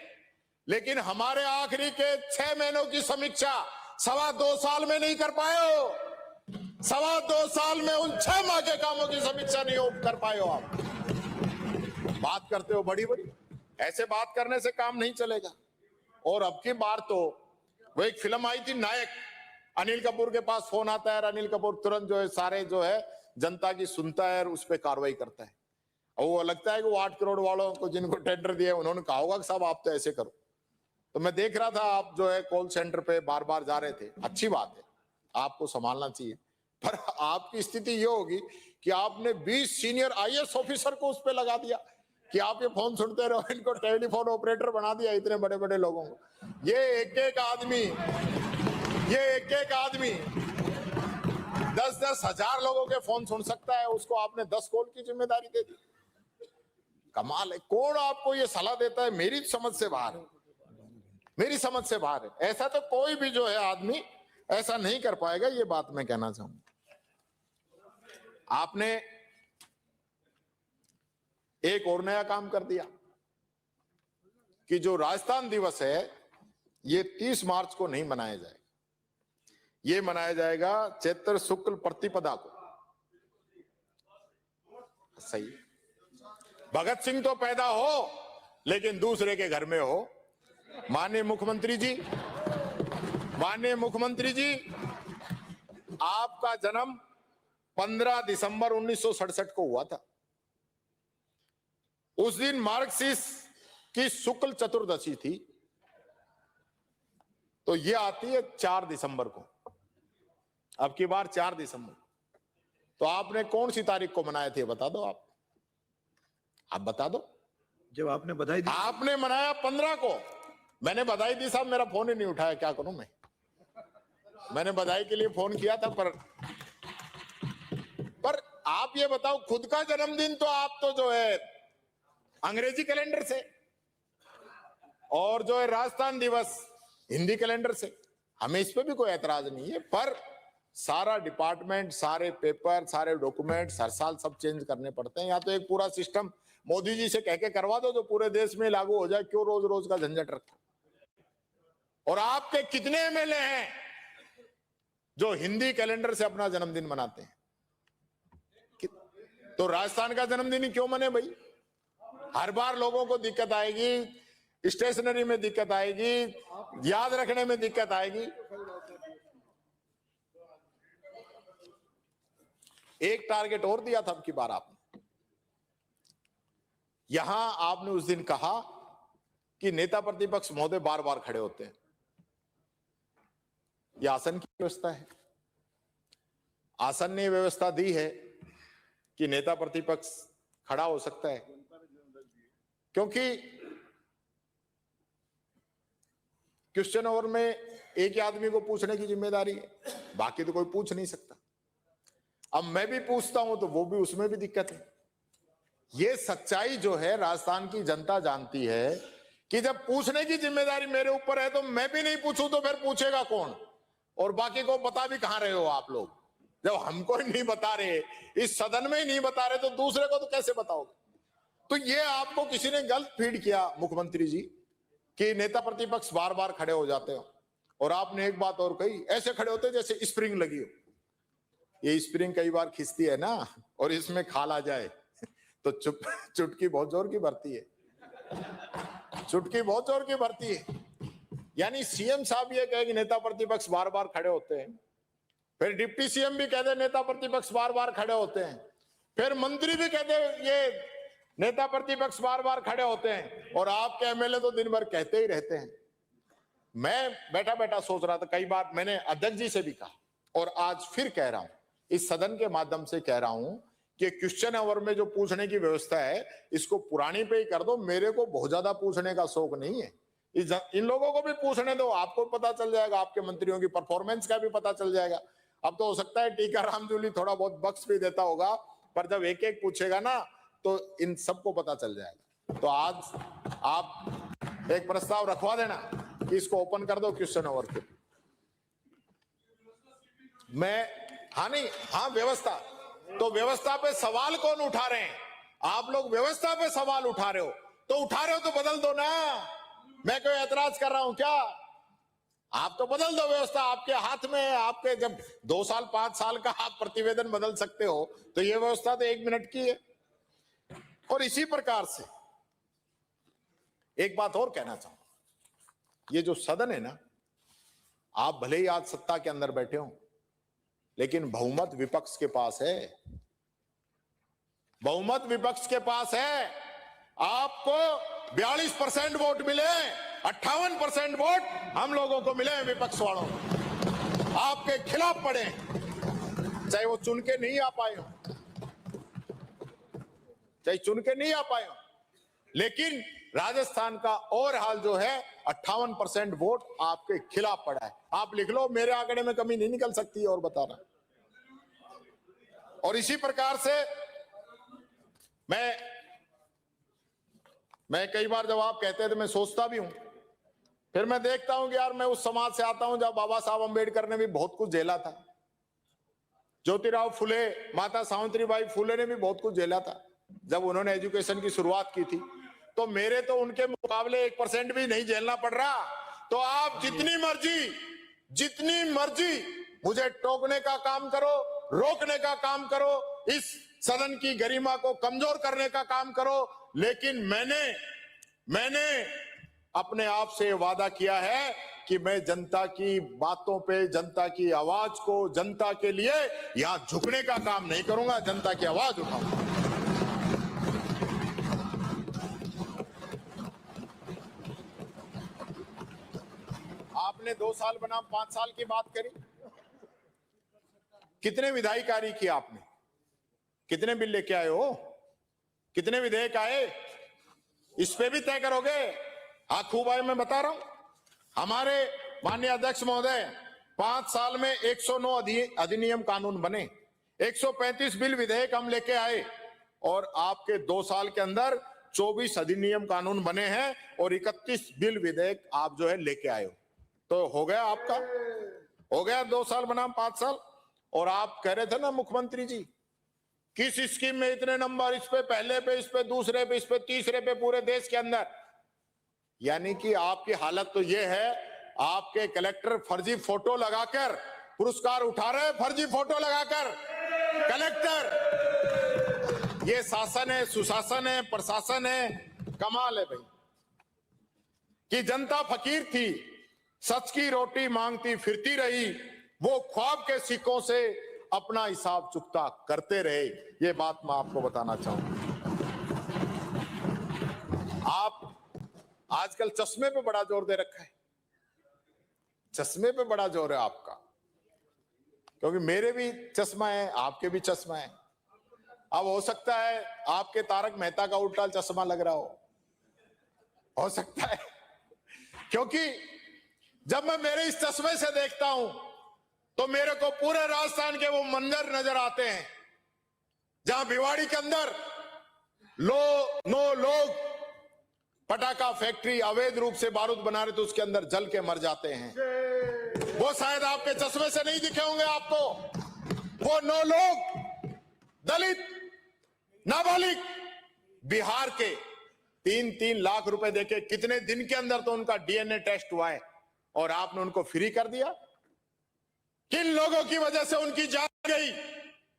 लेकिन हमारे आखिरी के 6 महीनों की समीक्षा 2.25 साल में नहीं कर पाए हो। 2.25 साल में उन 6 माह के कामों की समीक्षा नहीं कर पाए हो आप। बात करते हो बड़ी बड़ी, ऐसे बात करने से काम नहीं चलेगा। और अब की बार तो वो एक फिल्म आई थी नायक, अनिल कपूर के पास फोन आता है और अनिल कपूर तुरंत जो है सारे जो है जनता की सुनता है और उस पर कार्रवाई करता है। और वो लगता है कि वो 8 करोड़ वालों को जिनको टेंडर दिए उन्होंने कहा होगा कि साहब आप तो ऐसे करो। तो मैं देख रहा था आप जो है कॉल सेंटर पे बार बार जा रहे थे, अच्छी बात है, आपको संभालना चाहिए, पर आपकी स्थिति ये होगी कि आपने 20 सीनियर IAS ऑफिसर को उस पर लगा दिया कि आप ये फोन सुनते रहो, इनको टेलीफोन ऑपरेटर बना दिया, इतने बड़े बड़े लोगों को। ये एक एक आदमी 10-10 हजार लोगों के फोन सुन सकता है, उसको आपने 10 कॉल की जिम्मेदारी दे दी। कमाल है। कौन आपको ये सलाह देता है, मेरी समझ से बाहर है, मेरी समझ से बाहर है। ऐसा तो कोई भी जो है आदमी ऐसा नहीं कर पाएगा, ये बात मैं कहना चाहूंगा। आपने एक और नया काम कर दिया कि जो राजस्थान दिवस है ये 30 मार्च को नहीं मनाया जाएगा, ये मनाया जाएगा चैत्र शुक्ल प्रतिपदा को। सही, भगत सिंह तो पैदा हो लेकिन दूसरे के घर में हो। माननीय मुख्यमंत्री जी, आपका जन्म 15 दिसंबर 1967 को हुआ था। उस दिन मार्क्सिस की शुक्ल चतुर्दशी थी, तो ये आती है 4 दिसंबर को, अब की बार 4 दिसंबर। तो आपने कौन सी तारीख को मनाए थे बता दो, आप बता दो। जब आपने बधाई दी, आपने मनाया 15 को, मैंने बधाई दी साहब, मेरा फोन ही नहीं उठाया, क्या करूं मैं। मैंने बधाई के लिए फोन किया था, पर आप ये बताओ, खुद का जन्मदिन तो आप तो जो है अंग्रेजी कैलेंडर से, और जो है राजस्थान दिवस हिंदी कैलेंडर से। हमें इस पे भी कोई एतराज नहीं है, पर सारा डिपार्टमेंट, सारे पेपर, सारे डॉक्यूमेंट हर साल सब चेंज करने पड़ते हैं। या तो एक पूरा सिस्टम मोदी जी से कह के करवा दो जो पूरे देश में लागू हो जाए, क्यों रोज रोज का झंझट रखो। और आपके कितने MLA हैं जो हिंदी कैलेंडर से अपना जन्मदिन मनाते हैं? तो राजस्थान का जन्मदिन ही क्यों मने भाई? हर बार लोगों को दिक्कत आएगी, स्टेशनरी में दिक्कत आएगी, याद रखने में दिक्कत आएगी। एक टारगेट और दिया था अब की बार आपने। यहां आपने उस दिन कहा कि नेता प्रतिपक्ष महोदय बार बार खड़े होते हैं, यह आसन की व्यवस्था है। आसन ने व्यवस्था दी है कि नेता प्रतिपक्ष खड़ा हो सकता है, क्योंकि क्वेश्चन आवर में एक ही आदमी को पूछने की जिम्मेदारी है, बाकी तो कोई पूछ नहीं सकता। अब मैं भी पूछता हूं तो वो भी, उसमें भी दिक्कत है। ये सच्चाई जो है राजस्थान की जनता जानती है कि जब पूछने की जिम्मेदारी मेरे ऊपर है तो मैं भी नहीं पूछूं तो फिर पूछेगा कौन? और बाकी को बता भी कहां रहे हो आप लोग? जब हमको ही नहीं बता रहे, इस सदन में ही नहीं बता रहे, तो दूसरे को तो कैसे बताओगे? तो ये आपको किसी ने गलत फीड किया मुख्यमंत्री जी, कि नेता प्रतिपक्ष बार बार खड़े हो जाते हो। और आपने एक बात और कही, ऐसे खड़े होते जैसे स्प्रिंग लगी हो। ये स्प्रिंग कई बार खिंचती है ना, और इसमें खाल आ जाए तो चुटकी बहुत जोर की भरती है, चुटकी बहुत जोर की भरती है। यानी सीएम साहब ये कहे कि नेता प्रतिपक्ष बार बार खड़े होते हैं, फिर डिप्टी सीएम भी कहते नेता प्रतिपक्ष बार बार खड़े होते हैं, फिर मंत्री भी कहते ये नेता प्रतिपक्ष बार बार खड़े होते हैं, और आपके एमएलए तो दिन भर कहते ही रहते हैं। मैं बैठा बैठा सोच रहा था, कई बार मैंने अध्यक्ष जी से भी कहा और आज फिर कह रहा हूं, इस सदन के माध्यम से कह रहा हूं कि क्वेश्चन आवर में जो पूछने की व्यवस्था है इसको पुरानी पे ही कर दो। मेरे को बहुत ज्यादा पूछने का शौक नहीं है, इन लोगों को भी पूछने दो, आपको पता चल जाएगा, आपके मंत्रियों की परफॉर्मेंस का भी पता चल जाएगा। अब तो हो सकता है टीकाराम जूली थोड़ा बहुत बख्श भी देता होगा, पर जब एक एक पूछेगा ना तो इन सबको पता चल जाएगा। तो आज आप एक प्रस्ताव रखवा देना कि इसको ओपन कर दो क्वेश्चन आवर के। मैं हाँ व्यवस्था, तो व्यवस्था पे सवाल कौन उठा रहे हैं? आप लोग व्यवस्था पे सवाल उठा रहे हो, तो उठा रहे हो तो बदल दो ना। मैं कोई ऐतराज कर रहा हूं क्या? आप तो बदल दो व्यवस्था, आपके हाथ में है। आपके जब 2 साल 5 साल का आप प्रतिवेदन बदल सकते हो, तो ये व्यवस्था तो 1 मिनट की है। और इसी प्रकार से एक बात और कहना चाहूंगा, ये जो सदन है ना, आप भले ही आज सत्ता के अंदर बैठे हो, लेकिन बहुमत विपक्ष के पास है, बहुमत विपक्ष के पास है। आपको 42% वोट मिले, 58% वोट हम लोगों को मिले विपक्ष वालों को, आपके खिलाफ पड़े, चाहे वो चुन के नहीं आ पाए हो, चाहे चुन के नहीं आ पाए हो। लेकिन राजस्थान का और हाल जो है, 58% वोट आपके खिलाफ पड़ा है। आप लिख लो, मेरे आंकड़े में कमी नहीं निकल सकती है, और बता रहा। और इसी प्रकार से मैं कई बार जब आप कहते हैं तो मैं सोचता भी हूं, फिर मैं देखता हूं कि यार मैं उस समाज से आता हूं जब बाबा साहब अंबेडकर ने भी बहुत कुछ झेला था, ज्योतिराव फुले, माता सावित्रीबाई फुले ने भी बहुत कुछ झेला था जब उन्होंने एजुकेशन की शुरुआत की थी। तो मेरे तो उनके मुकाबले 1% भी नहीं झेलना पड़ रहा। तो आप जितनी मर्जी मुझे टोकने का काम करो, रोकने का काम करो, इस सदन की गरिमा को कमजोर करने का काम करो, लेकिन मैंने अपने आप से वादा किया है कि मैं जनता की बातों पे, जनता की आवाज को, जनता के लिए यहां झुकने का काम नहीं करूंगा, जनता की आवाज उठाऊंगा। आपने 2 साल बनाम 5 साल की बात करी, कितने विधायी कार्य किए आपने? कितने बिल लेके आए हो? कितने विधेयक आए? इस पे भी तय करोगे? हाँ, खूब आए, मैं बता रहा हूं। हमारे माननीय अध्यक्ष महोदय 5 साल में 109 अधिनियम कानून बने, 135 बिल विधेयक हम लेके आए, और आपके 2 साल के अंदर 24 अधिनियम कानून बने हैं और 31 बिल विधेयक आप जो है लेके आए हो। तो हो गया आपका, हो गया 2 साल बनाम 5 साल। और आप कह रहे थे ना मुख्यमंत्री जी, किस स्कीम में इतने नंबर, इस पे पहले पे, इस पे दूसरे पे, इस पे तीसरे पे, पूरे देश के अंदर। यानी कि आपकी हालत तो ये है, आपके कलेक्टर फर्जी फोटो लगाकर पुरस्कार उठा रहे, फर्जी फोटो लगाकर कलेक्टर। ये शासन है, सुशासन है, प्रशासन है, कमाल है भाई। कि जनता फकीर थी, सच की रोटी मांगती फिरती रही, वो ख्वाब के सिक्कों से अपना हिसाब चुकता करते रहे। ये बात मैं आपको बताना चाहूंगा। आप आजकल चश्मे पे बड़ा जोर दे रखा है, चश्मे पे बड़ा जोर है आपका, क्योंकि मेरे भी चश्मा है, आपके भी चश्मा है। अब हो सकता है आपके तारक मेहता का उल्टा चश्मा लग रहा हो सकता है, क्योंकि जब मैं मेरे इस चश्मे से देखता हूं तो मेरे को पूरे राजस्थान के वो मंजर नजर आते हैं जहां भिवाड़ी के अंदर लोग पटाखा फैक्ट्री अवैध रूप से बारूद बना रहे तो उसके अंदर जल के मर जाते हैं। वो शायद आपके चश्मे से नहीं दिखे होंगे आपको। वो 9 लोग दलित नाबालिग बिहार के 3-3 लाख रुपए देके कितने दिन के अंदर तो उनका डीएनए टेस्ट हुआ है और आपने उनको फ्री कर दिया। किन लोगों की वजह से उनकी जान गई,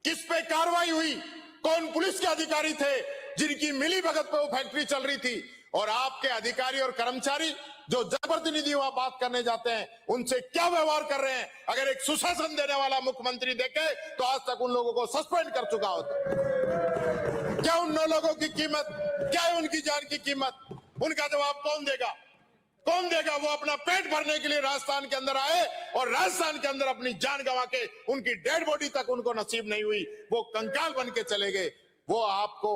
किस पे कार्रवाई हुई, कौन पुलिस के अधिकारी थे जिनकी मिली भगत पे वो फैक्ट्री चल रही थी, और आपके अधिकारी और कर्मचारी जो जनप्रतिनिधि वहां बात करने जाते हैं उनसे क्या व्यवहार कर रहे हैं। अगर एक सुशासन देने वाला मुख्यमंत्री देखे तो आज तक उन लोगों को सस्पेंड कर चुका होता। क्या उन 9 लोगों की कीमत, क्या है उनकी जान की कीमत, उनका जवाब कौन देगा? कौन देगा? वो अपना पेट भरने के लिए राजस्थान के अंदर आए और राजस्थान के अंदर अपनी जान गंवा के उनकी डेड बॉडी तक उनको नसीब नहीं हुई, वो कंकाल बन के चले गए। वो आपको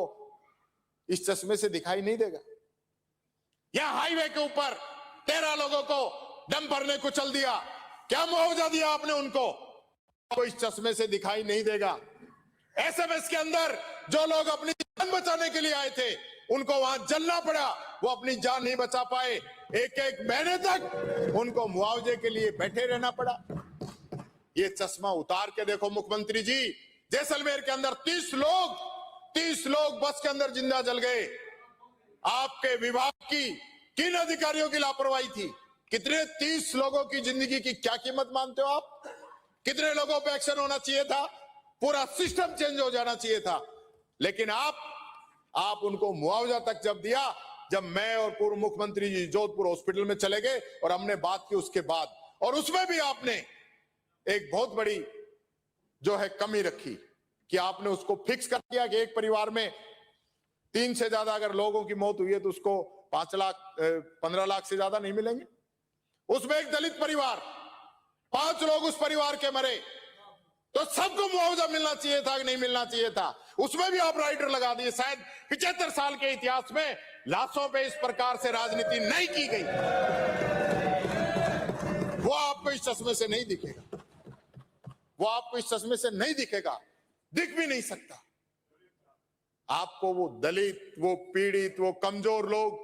इस चश्मे से दिखाई नहीं देगा। यहां हाईवे के ऊपर 13 लोगों को डंपर ने कुचल दिया, क्या मुआवजा दिया आपने उनको? आपको इस चश्मे से दिखाई नहीं देगा। एसएमएस के अंदर जो लोग अपनी जान बचाने के लिए आए थे उनको वहां जलना पड़ा, वो अपनी जान नहीं बचा पाए। एक महीने तक उनको मुआवजे के लिए बैठे रहना पड़ा। ये चश्मा उतार के देखो मुख्यमंत्री जी, जैसलमेर के अंदर 30 लोग बस के अंदर जिंदा जल गए। आपके विभाग की किन अधिकारियों की लापरवाही थी? कितने 30 लोगों की जिंदगी की क्या कीमत मानते हो आप? कितने लोगों पे एक्शन होना चाहिए था? पूरा सिस्टम चेंज हो जाना चाहिए था। लेकिन आप उनको मुआवजा तक जब दिया, जब मैं और पूर्व मुख्यमंत्री जी जोधपुर हॉस्पिटल में चले गए और हमने बात की उसके बाद, और उसमें भी आपने एक बहुत बड़ी जो है कमी रखी कि आपने उसको फिक्स कर दिया कि एक परिवार में 3 से ज्यादा अगर लोगों की मौत हुई है तो उसको 5 लाख 15 लाख से ज्यादा नहीं मिलेंगे। उसमें एक दलित परिवार, 5 लोग उस परिवार के मरे तो सबको मुआवजा मिलना चाहिए था कि नहीं मिलना चाहिए था? उसमें भी आप राइडर लगा दिए। शायद 75 साल के इतिहास में लाशों पे इस प्रकार से राजनीति नहीं की गई। वो आपको इस चश्मे से नहीं दिखेगा, वो आपको इस चश्मे से नहीं दिखेगा, दिख भी नहीं सकता। आपको वो दलित, वो पीड़ित, वो कमजोर लोग,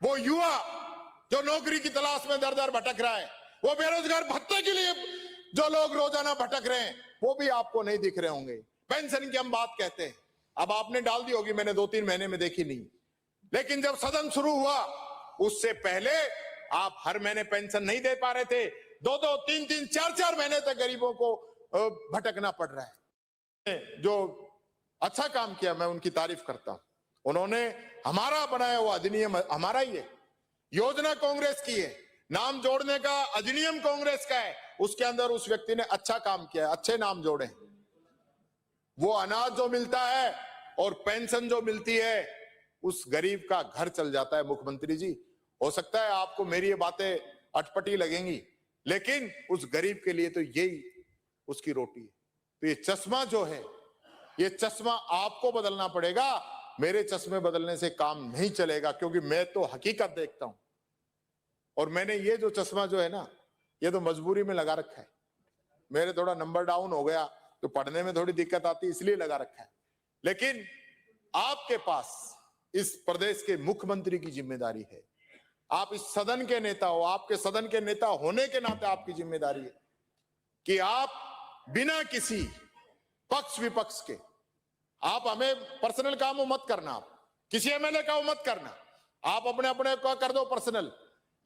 वो युवा जो नौकरी की तलाश में दर दर भटक रहा है, वो बेरोजगार भत्ते के लिए जो लोग रोजाना भटक रहे हैं, वो भी आपको नहीं दिख रहे होंगे। पेंशन की हम बात कहते हैं, अब आपने डाल दी होगी, मैंने 2-3 महीने में देखी नहीं। लेकिन जब सदन शुरू हुआ उससे पहले आप हर महीने पेंशन नहीं दे पा रहे थे। 2-2, 3-3, 4-4 महीने तक गरीबों को भटकना पड़ रहा है। जो अच्छा काम किया, मैं उनकी तारीफ करता हूं। उन्होंने हमारा बनाया हुआ अधिनियम हमारा ही है, योजना कांग्रेस की है, नाम जोड़ने का अधिनियम कांग्रेस का है, उसके अंदर उस व्यक्ति ने अच्छा काम किया, अच्छे नाम जोड़े। वो अनाज जो मिलता है और पेंशन जो मिलती है, उस गरीब का घर चल जाता है। मुख्यमंत्री जी, हो सकता है आपको मेरी ये बातें अटपटी लगेंगी, लेकिन उस गरीब के लिए तो यही उसकी रोटी है। तो ये चश्मा जो है, ये चश्मा आपको बदलना पड़ेगा। मेरे चश्मे बदलने से काम नहीं चलेगा, क्योंकि मैं तो हकीकत देखता हूं। और मैंने ये जो चश्मा जो है ना, ये तो मजबूरी में लगा रखा है। मेरे थोड़ा नंबर डाउन हो गया तो पढ़ने में थोड़ी दिक्कत आती, इसलिए लगा रखा है। लेकिन आपके पास इस प्रदेश के मुख्यमंत्री की जिम्मेदारी है। आप इस सदन के नेता हो, आपके सदन के नेता होने के नाते आपकी जिम्मेदारी है कि आप बिना किसी पक्ष विपक्ष के, आप हमें पर्सनल काम मत करना, आप किसी एमएलए का मत करना, आप अपने अपने को कर दो पर्सनल।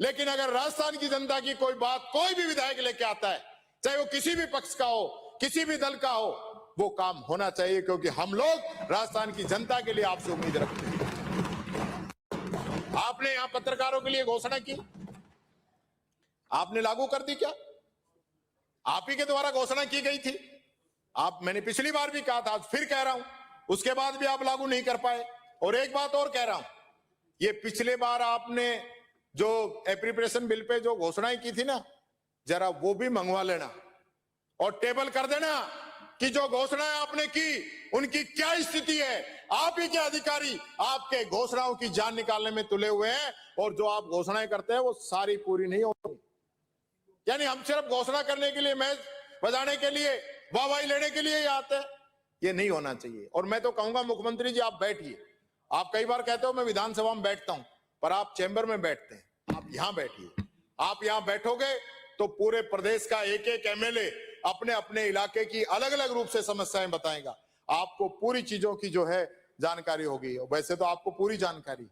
लेकिन अगर राजस्थान की जनता की कोई बात कोई भी विधायक लेके आता है, चाहे वो किसी भी पक्ष का हो, किसी भी दल का हो, वो काम होना चाहिए, क्योंकि हम लोग राजस्थान की जनता के लिए आपसे उम्मीद रखते हैं। आपने यहां पत्रकारों के लिए घोषणा की, आपने लागू कर दी क्या? आप ही के द्वारा घोषणा की गई थी। आप, मैंने पिछली बार भी कहा था, आज फिर कह रहा हूं, उसके बाद भी आप लागू नहीं कर पाए। और एक बात और कह रहा हूं, ये पिछले बार आपने जो एप्रोप्रिएशन बिल पे जो घोषणाएं की थी ना, जरा वो भी मंगवा लेना और टेबल कर देना कि जो घोषणाएं आपने की उनकी क्या स्थिति है। आप ही के अधिकारी आपके घोषणाओं की जान निकालने में तुले हुए हैं, और जो आप घोषणाएं करते हैं वो सारी पूरी नहीं होती। यानी हम सिर्फ घोषणा करने के लिए, मैच बजाने के लिए, वाहवाही लेने के लिए ही आते हैं? ये नहीं होना चाहिए। और मैं तो कहूंगा मुख्यमंत्री जी, आप बैठिए। आप कई बार कहते हो मैं विधानसभा में बैठता हूं, पर आप चैम्बर में बैठते हैं। आप यहां बैठिए। आप यहां बैठोगे तो पूरे प्रदेश का एक एक एमएलए अपने अपने इलाके की अलग अलग रूप से समस्याएं बताएगा। आपको पूरी चीजों की जो है जानकारी होगी। वैसे तो आपको पूरी जानकारी,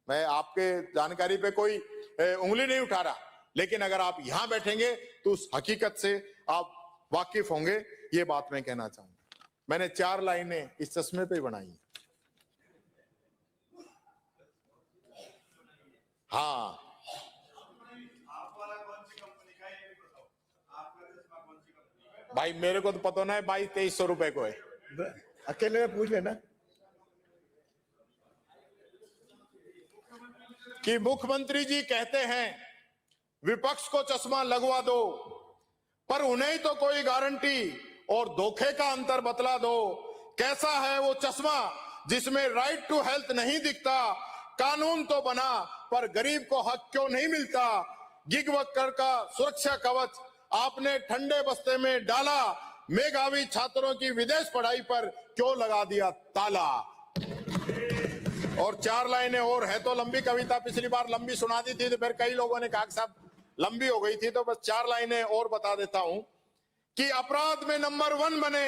मैं आपके जानकारी पे कोई उंगली नहीं उठा रहा, लेकिन अगर आप यहां बैठेंगे तो उस हकीकत से आप वाकिफ होंगे। ये बात मैं कहना चाहूंगा। मैंने 4 लाइनें इस चश्मे पे बनाई हैं। हाँ, भाई मेरे को तो पता ना है, 2200-2300 रुपए को है। अकेले में पूछ लेना कि मुख्यमंत्री जी कहते हैं विपक्ष को चश्मा लगवा दो, पर उन्हें तो कोई गारंटी और धोखे का अंतर बतला दो। कैसा है वो चश्मा जिसमें राइट टू हेल्थ नहीं दिखता? कानून तो बना पर गरीब को हक क्यों नहीं मिलता? गिग वर्कर का सुरक्षा कवच आपने ठंडे बस्ते में डाला, मेधावी छात्रों की विदेश पढ़ाई पर क्यों लगा दिया ताला? और 4 लाइनें और है तो लंबी कविता, पिछली बार लंबी सुना दी थी तो फिर कई लोगों ने कहा कि साहब लंबी हो गई थी, तो बस 4 लाइनें और बता देता हूं कि अपराध में नंबर 1 बने,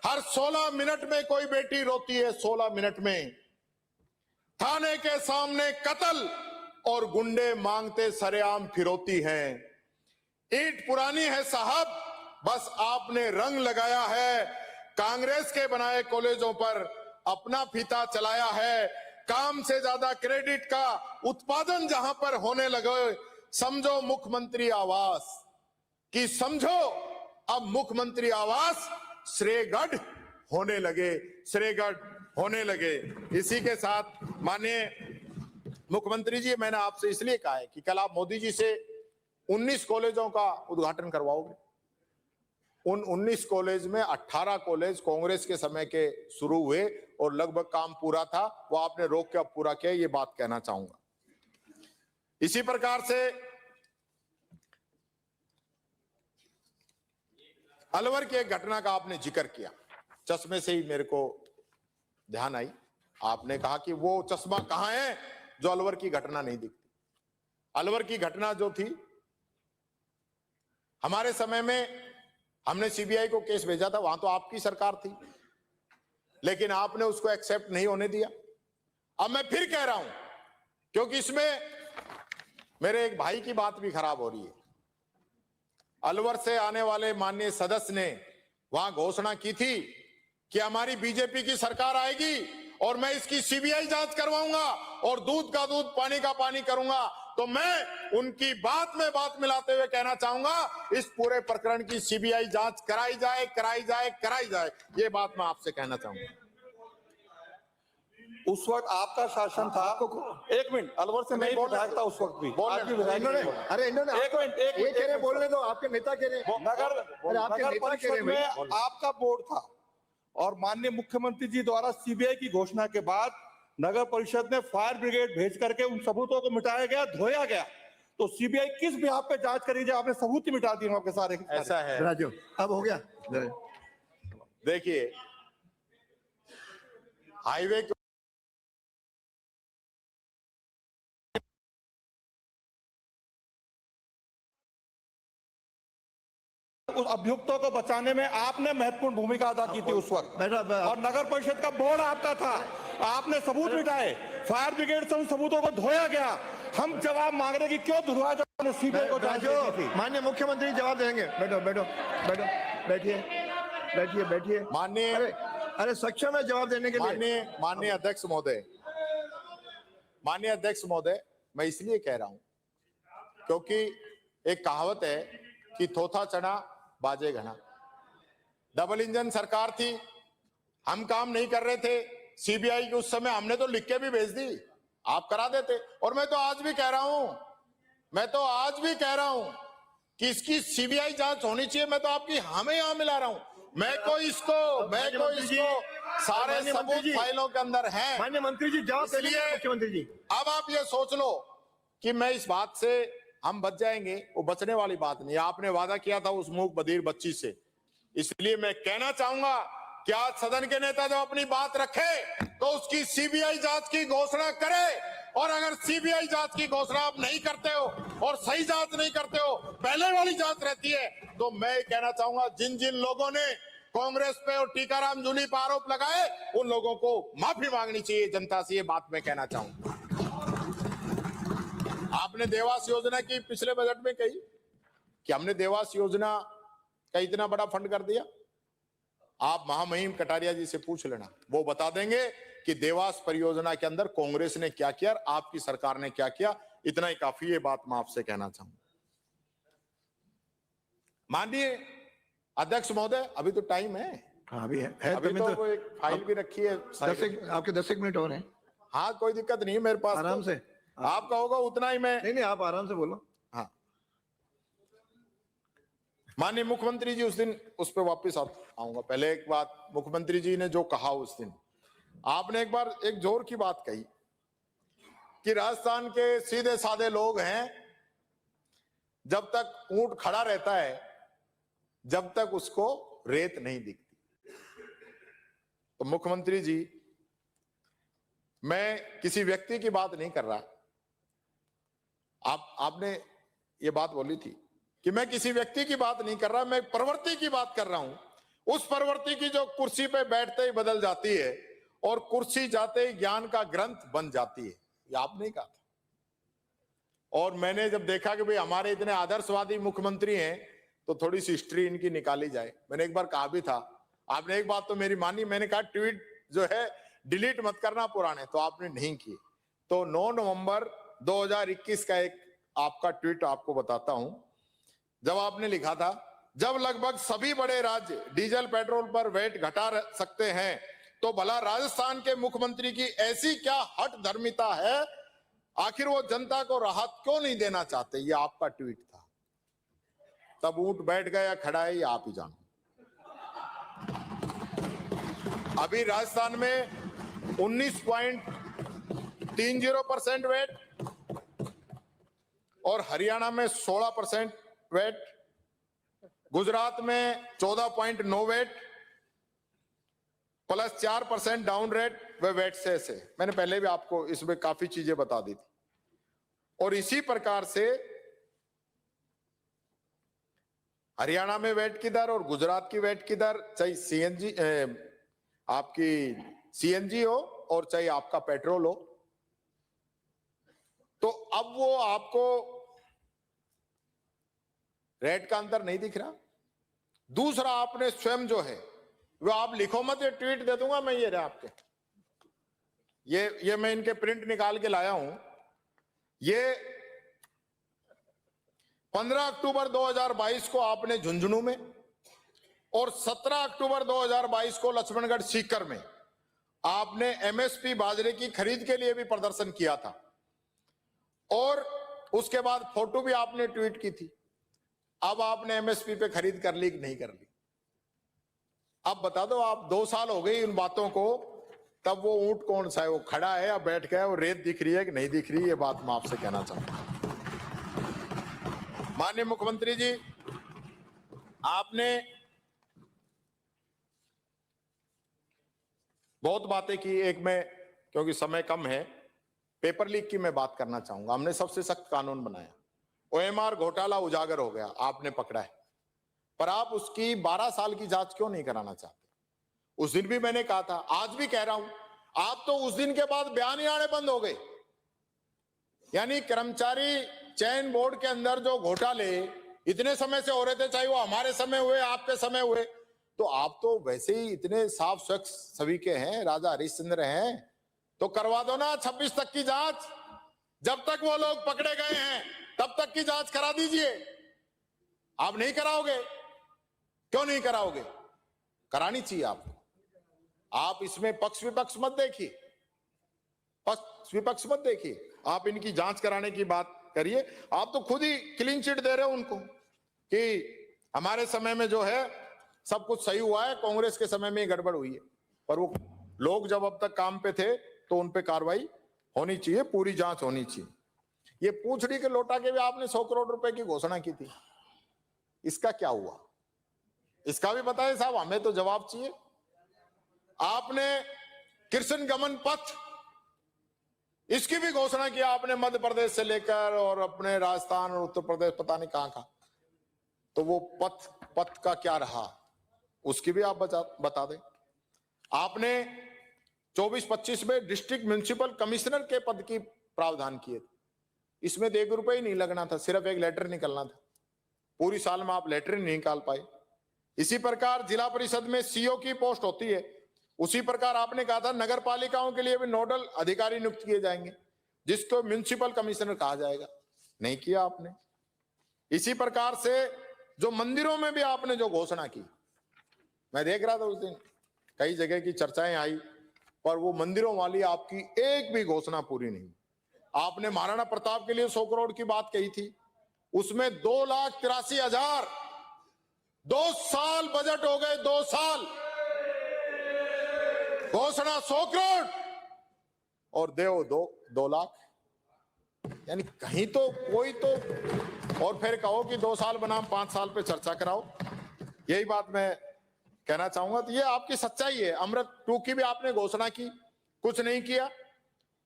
हर 16 मिनट में कोई बेटी रोती है, 16 मिनट में। थाने के सामने कत्ल और गुंडे मांगते सरेआम फिरौती हैं। ईंट पुरानी है साहब, बस आपने रंग लगाया है। कांग्रेस के बनाए कॉलेजों पर अपना फीता चलाया है। काम से ज्यादा क्रेडिट का उत्पादन जहां पर होने लगे, समझो मुख्यमंत्री आवास कि समझो अब मुख्यमंत्री आवास श्रेयगढ़ होने लगे, श्रेयगढ़ होने लगे। इसी के साथ माननीय मुख्यमंत्री जी, मैंने आपसे इसलिए कहा है कि कल आप मोदी जी से 19 कॉलेजों का उद्घाटन करवाओगे। उन 19 कॉलेज में 18 कॉलेज कांग्रेस के समय के शुरू हुए और लगभग काम पूरा था, वो आपने रोक के अब पूरा किया। ये बात कहना चाहूंगा। इसी प्रकार से अलवर की एक घटना का आपने जिक्र किया, चश्मे से ही मेरे को ध्यान आई। आपने कहा कि वो चश्मा कहां है जो अलवर की घटना नहीं दिखती। अलवर की घटना जो थी, हमारे समय में हमने सीबीआई को केस भेजा था, वहां तो आपकी सरकार थी, लेकिन आपने उसको एक्सेप्ट नहीं होने दिया। अब मैं फिर कह रहा हूं, क्योंकि इसमें मेरे एक भाई की बात भी खराब हो रही है। अलवर से आने वाले माननीय सदस्य ने वहां घोषणा की थी कि हमारी बीजेपी की सरकार आएगी और मैं इसकी सीबीआई जांच करवाऊंगा और दूध का दूध पानी का पानी करूंगा। तो मैं उनकी बात में बात मिलाते हुए कहना चाहूंगा, इस पूरे प्रकरण की सीबीआई जांच कराई जाए, कराई जाए, कराई जाए। ये बात मैं आपसे कहना चाहूंगा। उस वक्त आपका शासन था। एक मिनट, अलवर से नहीं विधायक था उस वक्त भी। आज भी विधायक नहीं है। अरे इन्होंने एक मिनट, एक ये मिनट, कह रहे बोलने दो, आपके नेता कह रहे नगर आपके नगर नेता कह परिषद रहे में भाई। आपका बोर्ड था और माननीय मुख्यमंत्री जी द्वारा सीबीआई की घोषणा के बाद नगर परिषद ने फायर ब्रिगेड भेज करके उन सबूतों को मिटाया गया, धोया गया। तो सीबीआई किस बिहाफ पे जांच करी जाए? आपने सबूत ही मिटा दिए आपके सारे। ऐसा है राजू, अब हो गया। देखिए, हाईवे उस अभियुक्तों को बचाने में आपने महत्वपूर्ण भूमिका अदा की थी उस वक्त, और नगर परिषद का बोर्ड आपका था। आपने सबूत मिटाए, फायर ब्रिगेड से उन सबूतों को धोया गया। हम जवाब मांग रहे कि क्यों धुलवाया जाए? सीबीआई को जांच थी। माननीय मुख्यमंत्री जवाब देंगे। बैठो बैठो बैठो, बैठिए बैठिए बैठिए। माननीय अरे सक्षम है जवाब देने के लिए। माननीय अध्यक्ष महोदय, माननीय अध्यक्ष महोदय, मैं इसलिए कह रहा हूं क्योंकि एक कहावत है कि थोथा चढ़ा बाजे घना। डबल इंजन सरकार थी, हम काम नहीं कर रहे थे। सीबीआई के उस समय हमने तो लिख के भी भेज दी, आप करा देते। और मैं तो आज भी कह रहा हूं, कि इसकी सीबीआई जांच होनी चाहिए। मैं तो आपकी हमें यहां मिला रहा हूं। मैं को इसको सारे सबूत फाइलों के अंदर हैं। माननीय मंत्री जी जवाब दे दीजिए। मुख्यमंत्री जी, अब आप ये सोच लो कि मैं इस बात से हम बच जाएंगे, वो बचने वाली बात नहीं। आपने वादा किया था उस मूक बधिर बच्ची से, इसलिए मैं कहना चाहूंगा कि आज सदन के नेता जब अपनी बात रखे तो उसकी सीबीआई जांच की घोषणा करे। और अगर सीबीआई जांच की घोषणा आप नहीं करते हो और सही जांच नहीं करते हो, पहले वाली जांच रहती है, तो मैं कहना चाहूंगा जिन जिन लोगों ने कांग्रेस पे और टीकाराम जूली पर आरोप लगाए उन लोगों को माफी मांगनी चाहिए जनता से। ये बात मैं कहना चाहूंगा। आपने देवास योजना की पिछले बजट में कही कि हमने देवास योजना का इतना बड़ा फंड कर दिया। आप महामहिम कटारिया जी से पूछ लेना, वो बता देंगे कि देवास परियोजना के अंदर कांग्रेस ने क्या किया, आपकी सरकार ने क्या किया। इतना ही काफी, ये बात मैं आपसे कहना चाहूंगा। माननीय अध्यक्ष महोदय, अभी तो टाइम है। हाँ अभी है अभी तो एक फाइल भी रखी है, आपके 10 मिनट और हैं। हाँ कोई दिक्कत नहीं है मेरे पास, आराम से आपका होगा उतना ही मैं। नहीं आप आराम से बोलो। हाँ माननीय मुख्यमंत्री जी, उस दिन उस पर वापस आऊंगा। पहले एक बात, मुख्यमंत्री जी ने जो कहा उस दिन, आपने एक बार एक जोर की बात कही कि राजस्थान के सीधे साधे लोग हैं, जब तक ऊंट खड़ा रहता है जब तक उसको रेत नहीं दिखती। तो मुख्यमंत्री जी, मैं किसी व्यक्ति की बात नहीं कर रहा, आपने ये बात बोली थी कि मैं किसी व्यक्ति की बात नहीं कर रहा, मैं प्रवृत्ति की बात कर रहा हूं। उस प्रवृत्ति की जो कुर्सी पे बैठते ही बदल जाती है और कुर्सी जाते ही ज्ञान का ग्रंथ बन जाती है, ये आपने कहा था। और मैंने जब देखा कि भाई हमारे इतने आदर्शवादी मुख्यमंत्री हैं तो थोड़ी सी हिस्ट्री इनकी निकाली जाए। मैंने एक बार कहा भी था, आपने एक बात तो मेरी मानी, मैंने कहा ट्वीट जो है डिलीट मत करना पुराने, तो आपने नहीं किए। तो 9 नवंबर 2021 का एक आपका ट्वीट आपको बताता हूं, जब आपने लिखा था, जब लगभग सभी बड़े राज्य डीजल पेट्रोल पर वैट घटा सकते हैं तो भला राजस्थान के मुख्यमंत्री की ऐसी क्या हठ धर्मिता है, आखिर वो जनता को राहत क्यों नहीं देना चाहते। ये आपका ट्वीट था। तब ऊंट बैठ गया, खड़ा है, ये आप ही जानो। अभी राजस्थान में 19.30% वैट और हरियाणा में 16% वैट, गुजरात में 14.9 वैट प्लस 4% डाउन रेट व वैट सेस है। मैंने पहले भी आपको इसमें काफी चीजें बता दी थी। और इसी प्रकार से हरियाणा में वैट की दर और गुजरात की वैट की दर, चाहे सीएनजी आपकी सीएनजी हो और चाहे आपका पेट्रोल हो, तो अब वो आपको रेट का अंतर नहीं दिख रहा। दूसरा, आपने स्वयं जो है वो आप लिखो मत, ये ट्वीट दे दूंगा मैं, ये रहा आपके, ये मैं इनके प्रिंट निकाल के लाया हूं। ये 15 अक्टूबर 2022 को आपने झुंझुनू में और 17 अक्टूबर 2022 को लक्ष्मणगढ़ सीकर में आपने एमएसपी बाजरे की खरीद के लिए भी प्रदर्शन किया था। और उसके बाद फोटो भी आपने ट्वीट की थी। अब आपने एमएसपी पे खरीद कर ली कि नहीं कर ली? अब बता दो आप, 2 साल हो गई उन बातों को, तब वो ऊंट कौन सा है, वो खड़ा है या बैठ गया, वो रेत दिख रही है कि नहीं दिख रही, ये बात मैं आपसे कहना चाहता हूं। माननीय मुख्यमंत्री जी, आपने बहुत बातें की। एक में, क्योंकि समय कम है, पेपर लीक की मैं बात करना चाहूंगा। हमने सबसे सख्त कानून बनाया। ओएमआर घोटाला उजागर हो गया, आपने पकड़ा है, पर आप उसकी 12 साल की जांच क्यों नहीं कराना चाहते? उस दिन भी मैंने कहा था, आज भी कह रहा हूं, आप तो उस दिन के बाद बयान ही आने बंद हो गए। यानी कर्मचारी चयन बोर्ड के अंदर जो घोटाले इतने समय से हो रहे थे, चाहे वो हमारे समय हुए, आपके समय हुए, तो आप तो वैसे ही इतने साफ स्वच्छ सभी के हैं, राजा हरिश्चंद्र हैं, तो करवा दो ना 26 तक की जांच। जब तक वो लोग पकड़े गए हैं तब तक की जांच करा दीजिए। आप नहीं कराओगे? क्यों नहीं कराओगे? करानी चाहिए आपको। आप इसमें पक्ष विपक्ष मत देखिए, पक्ष विपक्ष मत देखिए, आप इनकी जांच कराने की बात करिए। आप तो खुद ही क्लीन चिट दे रहे हो उनको कि हमारे समय में जो है सब कुछ सही हुआ है, कांग्रेस के समय में गड़बड़ हुई है। पर वो लोग जब अब तक काम पे थे तो उन पे कार्रवाई होनी चाहिए, पूरी जांच होनी चाहिए। ये पूंछड़ी के लोटा के भी आपने 100 करोड़ रुपए की घोषणा की थी, इसका क्या हुआ? इसका भी बताएं साहब, हमें तो जवाब चाहिए। आपने कृष्ण गमन पथ, इसकी भी घोषणा की आपने, मध्य प्रदेश से लेकर और अपने राजस्थान और उत्तर प्रदेश पता नहीं कहां कहां। तो वो पथ का क्या रहा, उसकी भी आप बता दें। आपने 24-25 में डिस्ट्रिक्ट म्युनिसिपल कमिश्नर के पद की प्रावधान किए थे, इसमें तो 1 रुपए ही नहीं लगना था, सिर्फ एक लेटर निकलना था। पूरी साल में आप लेटर नहीं निकाल पाए। इसी प्रकार जिला परिषद में सीओ की पोस्ट होती है, उसी प्रकार आपने कहा था नगर पालिकाओं के लिए भी नोडल अधिकारी नियुक्त किए जाएंगे, जिसको म्युनिसिपल कमिश्नर कहा जाएगा, नहीं किया आपने। इसी प्रकार से जो मंदिरों में भी आपने जो घोषणा की, मैं देख रहा था उस दिन कई जगह की चर्चाएं आई, पर वो मंदिरों वाली आपकी एक भी घोषणा पूरी नहीं। आपने महाराणा प्रताप के लिए 100 करोड़ की बात कही थी, उसमें 2,83,000, 2 साल बजट हो गए, 2 साल, घोषणा 100 करोड़ और देव 2 लाख, यानी कहीं तो कोई तो। और फिर कहो कि 2 साल बनाम 5 साल पे चर्चा कराओ, यही बात मैं कहना चाहूंगा। तो ये आपकी सच्चाई है। अमृत 2 की भी आपने घोषणा की, कुछ नहीं किया।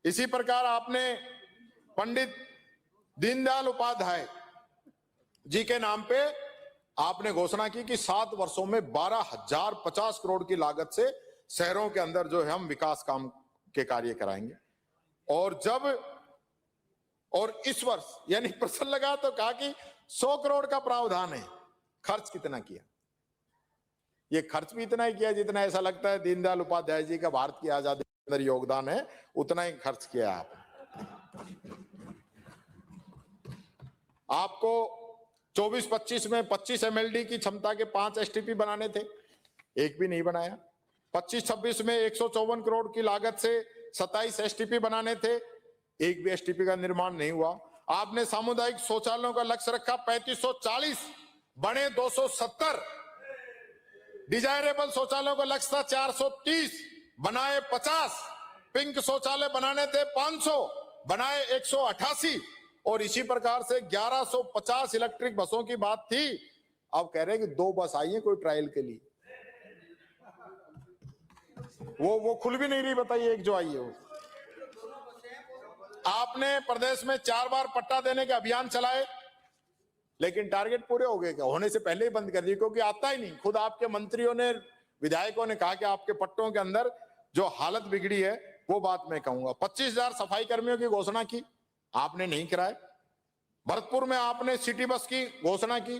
इसी प्रकार आपने पंडित दीनदयाल उपाध्याय जी के नाम पे आपने घोषणा की कि 7 वर्षों में 12,050 करोड़ की लागत से शहरों के अंदर जो है हम विकास काम के कार्य कराएंगे। और इस वर्ष यानी प्रश्न लगा तो कहा कि 100 करोड़ का प्रावधान है, खर्च कितना किया? ये खर्च भी इतना ही किया जितना ऐसा लगता है दीनदयाल उपाध्याय जी का भारत की आजादी के अंदर योगदान है, उतना ही खर्च किया आपको 24-25 में 25 MLD की क्षमता के 5 STP बनाने थे, एक भी नहीं बनाया। 25-26 में 154 करोड़ की लागत से 27 STP बनाने थे, एक भी STP का निर्माण नहीं हुआ। आपने सामुदायिक शौचालयों का लक्ष्य रखा 3540, बने 270। डिजायरेबल शौचालयों का लक्ष्य था 430, बनाए 50। पिंक शौचालय बनाने थे 500, बनाए 188। और इसी प्रकार से 1150 इलेक्ट्रिक बसों की बात थी, अब कह रहे हैं कि 2 बस आई है कोई ट्रायल के लिए, वो खुल भी नहीं रही, बताइए एक जो आई है वो। आपने प्रदेश में 4 बार पट्टा देने के अभियान चलाए, लेकिन टारगेट पूरे हो गए क्या? होने से पहले ही बंद कर दिए, क्योंकि आता ही नहीं। खुद आपके मंत्रियों ने, विधायकों ने कहा कि आपके पट्टों के अंदर जो हालत बिगड़ी है वो बात मैं कहूंगा। 25,000 सफाई कर्मियों की घोषणा की, आपने नहीं कराए। भरतपुर में आपने सिटी बस की घोषणा की,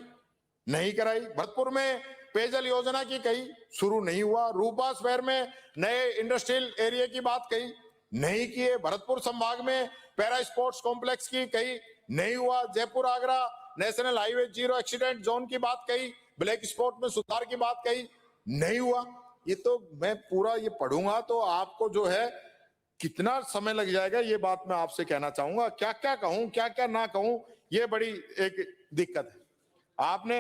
नहीं कराई। भरतपुर में पेयजल योजना की कही, शुरू नहीं हुआ। रूपा शहर में नए इंडस्ट्रियल एरिया की बात कही, नहीं किए। भरतपुर संभाग में पैरा स्पोर्ट्स कॉम्प्लेक्स की कही, नहीं हुआ। Jaipur Agra national highway 0 accident zone की बात कही, ब्लैक स्पॉट में सुधार की बात कही, नहीं हुआ। ये तो मैं पूरा ये पढ़ूंगा तो आपको जो है कितना समय लग जाएगा, ये बात मैं आपसे कहना चाहूंगा। क्या क्या कहूं, क्या क्या ना कहूं, ये बड़ी एक दिक्कत है।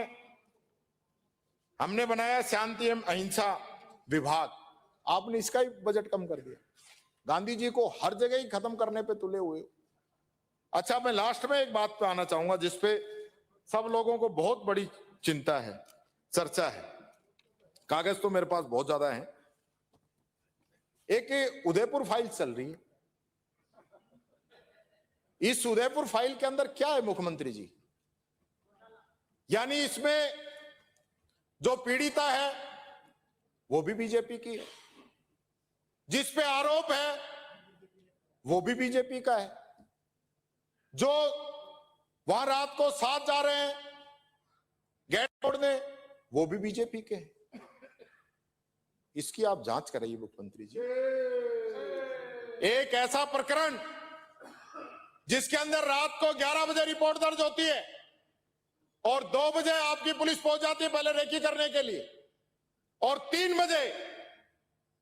हमने बनाया शांति एवं अहिंसा विभाग, आपने इसका ही बजट कम कर दिया। गांधी जी को हर जगह ही खत्म करने पे तुले हुए। अच्छा, मैं लास्ट में एक बात पे आना चाहूंगा जिसपे सब लोगों को बहुत बड़ी चिंता है, चर्चा है। कागज तो मेरे पास बहुत ज्यादा है। एक उदयपुर फाइल चल रही है। इस उदयपुर फाइल के अंदर क्या है मुख्यमंत्री जी? यानी इसमें जो पीड़िता है वो भी बीजेपी की है, जिस पे आरोप है वो भी बीजेपी का है, जो वहां रात को साथ जा रहे हैं गेट तोड़ने वो भी बीजेपी के हैं। इसकी आप जांच कराइए मुख्यमंत्री जी। एक ऐसा प्रकरण जिसके अंदर रात को 11 बजे रिपोर्ट दर्ज होती है और 2 बजे आपकी पुलिस पहुंच जाती है पहले रेकी करने के लिए, और 3 बजे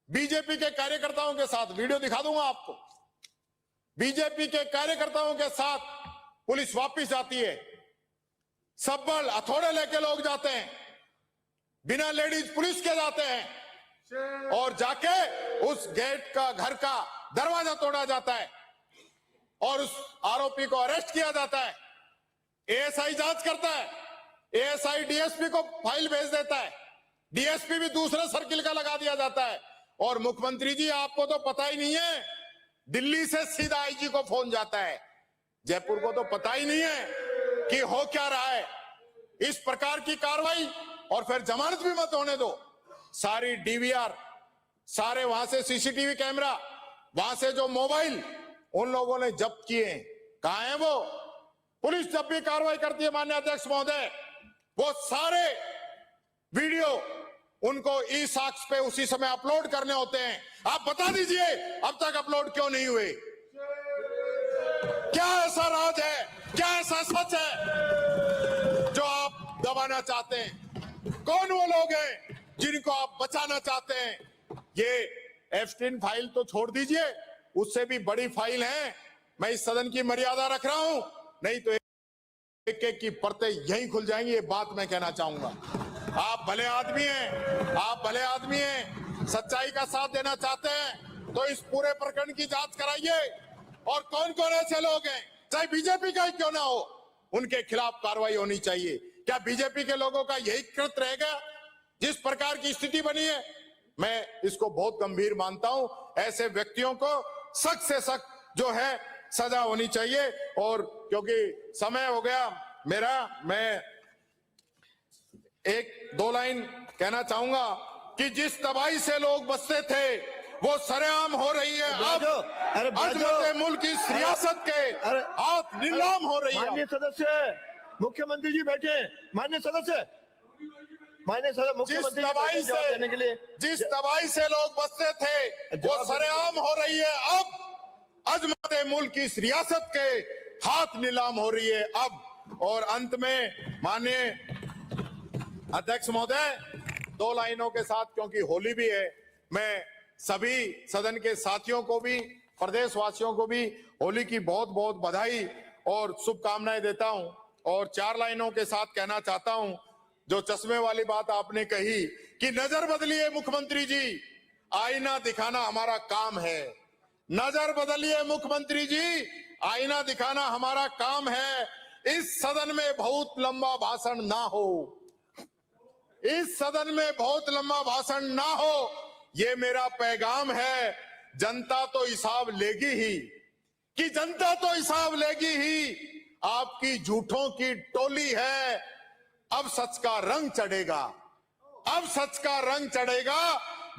बीजेपी के कार्यकर्ताओं के साथ, वीडियो दिखा दूंगा आपको, बीजेपी के कार्यकर्ताओं के साथ पुलिस वापस जाती है। सब बल हथौड़े लेके लोग जाते हैं, बिना लेडीज पुलिस के जाते हैं, और जाके उस गेट का, घर का दरवाजा तोड़ा जाता है और उस आरोपी को अरेस्ट किया जाता है, एएसआई जांच करता है, एएसआई डीएसपी को फाइल भेज देता है, डीएसपी भी दूसरे सर्किल का लगा दिया जाता है। और मुख्यमंत्री जी आपको तो पता ही नहीं है, दिल्ली से सीधा आईजी को फोन जाता है, जयपुर को तो पता ही नहीं है कि हो क्या रहा है। इस प्रकार की कार्रवाई और फिर जमानत भी मत होने दो। सारी डीवीआर, सारे वहां से सीसीटीवी कैमरा, वहां से जो मोबाइल उन लोगों ने जब्त किए, कहां है वो? पुलिस जब भी कार्रवाई करती है माननीय अध्यक्ष महोदय, वो सारे वीडियो उनको ई साक्ष्य पे उसी समय अपलोड करने होते हैं। आप बता दीजिए अब तक अपलोड क्यों नहीं हुए? क्या ऐसा राज है, क्या ऐसा सच है जो आप दबाना चाहते हैं? कौन वो लोग हैं जिनको आप बचाना चाहते हैं? ये एफस्टीन फाइल तो छोड़ दीजिए, उससे भी बड़ी फाइल है। मैं इस सदन की मर्यादा रख रहा हूं, नहीं तो एक एक की परतें यहीं खुल जाएंगी। ये बात मैं कहना चाहूंगा। आप भले आदमी हैं, आप भले आदमी हैं, सच्चाई का साथ देना चाहते हैं तो इस पूरे प्रकरण की जांच कराइए। और कौन कौन ऐसे लोग हैं, चाहे बीजेपी का ही क्यों ना हो, उनके खिलाफ कार्रवाई होनी चाहिए। क्या बीजेपी के लोगों का यही कृत्य रहेगा? जिस प्रकार की स्थिति बनी है, मैं इसको बहुत गंभीर मानता हूं। ऐसे व्यक्तियों को सख्त से सख्त जो है सजा होनी चाहिए। और क्योंकि समय हो गया मेरा, मैं एक दो लाइन कहना चाहूंगा कि जिस तबाही से लोग बसते थे वो सरेआम हो रही है। अब अजमत मुल्क की सियासत के हाथ नीलाम हो रही है। माननीय सदस्य, मुख्यमंत्री जी बैठे, माननीय सदस्य, मुख्यमंत्री जिस तबाही से लोग बसते थे वो सरेआम हो रही है। अब अजमत मुल्क की सियासत के हाथ नीलाम हो रही है अब। और अंत में माननीय अध्यक्ष महोदय, दो लाइनों के साथ, क्योंकि होली भी है, मैं सभी सदन के साथियों को भी, प्रदेशवासियों को भी होली की बहुत बहुत बधाई और शुभकामनाएं देता हूं। और चार लाइनों के साथ कहना चाहता हूं, जो चश्मे वाली बात आपने कही कि नजर बदलिए मुख्यमंत्री जी, आईना दिखाना हमारा काम है। नजर बदलिए मुख्यमंत्री जी, आईना दिखाना हमारा काम है। इस सदन में बहुत लंबा भाषण ना हो, इस सदन में बहुत लंबा भाषण ना हो, ये मेरा पैगाम है। जनता तो हिसाब लेगी ही, कि जनता तो हिसाब लेगी ही। आपकी झूठों की टोली है, अब सच का रंग चढ़ेगा, अब सच का रंग चढ़ेगा।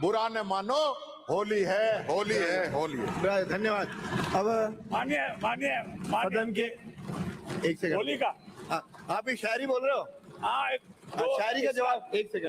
बुरा न मानो, होली है, होली है, होली है। धन्यवाद। अब मानिए सदन के एक सेकंड, होली का आप ही शायरी बोल रहे हो? हाँ, शायरी का जवाब, एक सेकंड।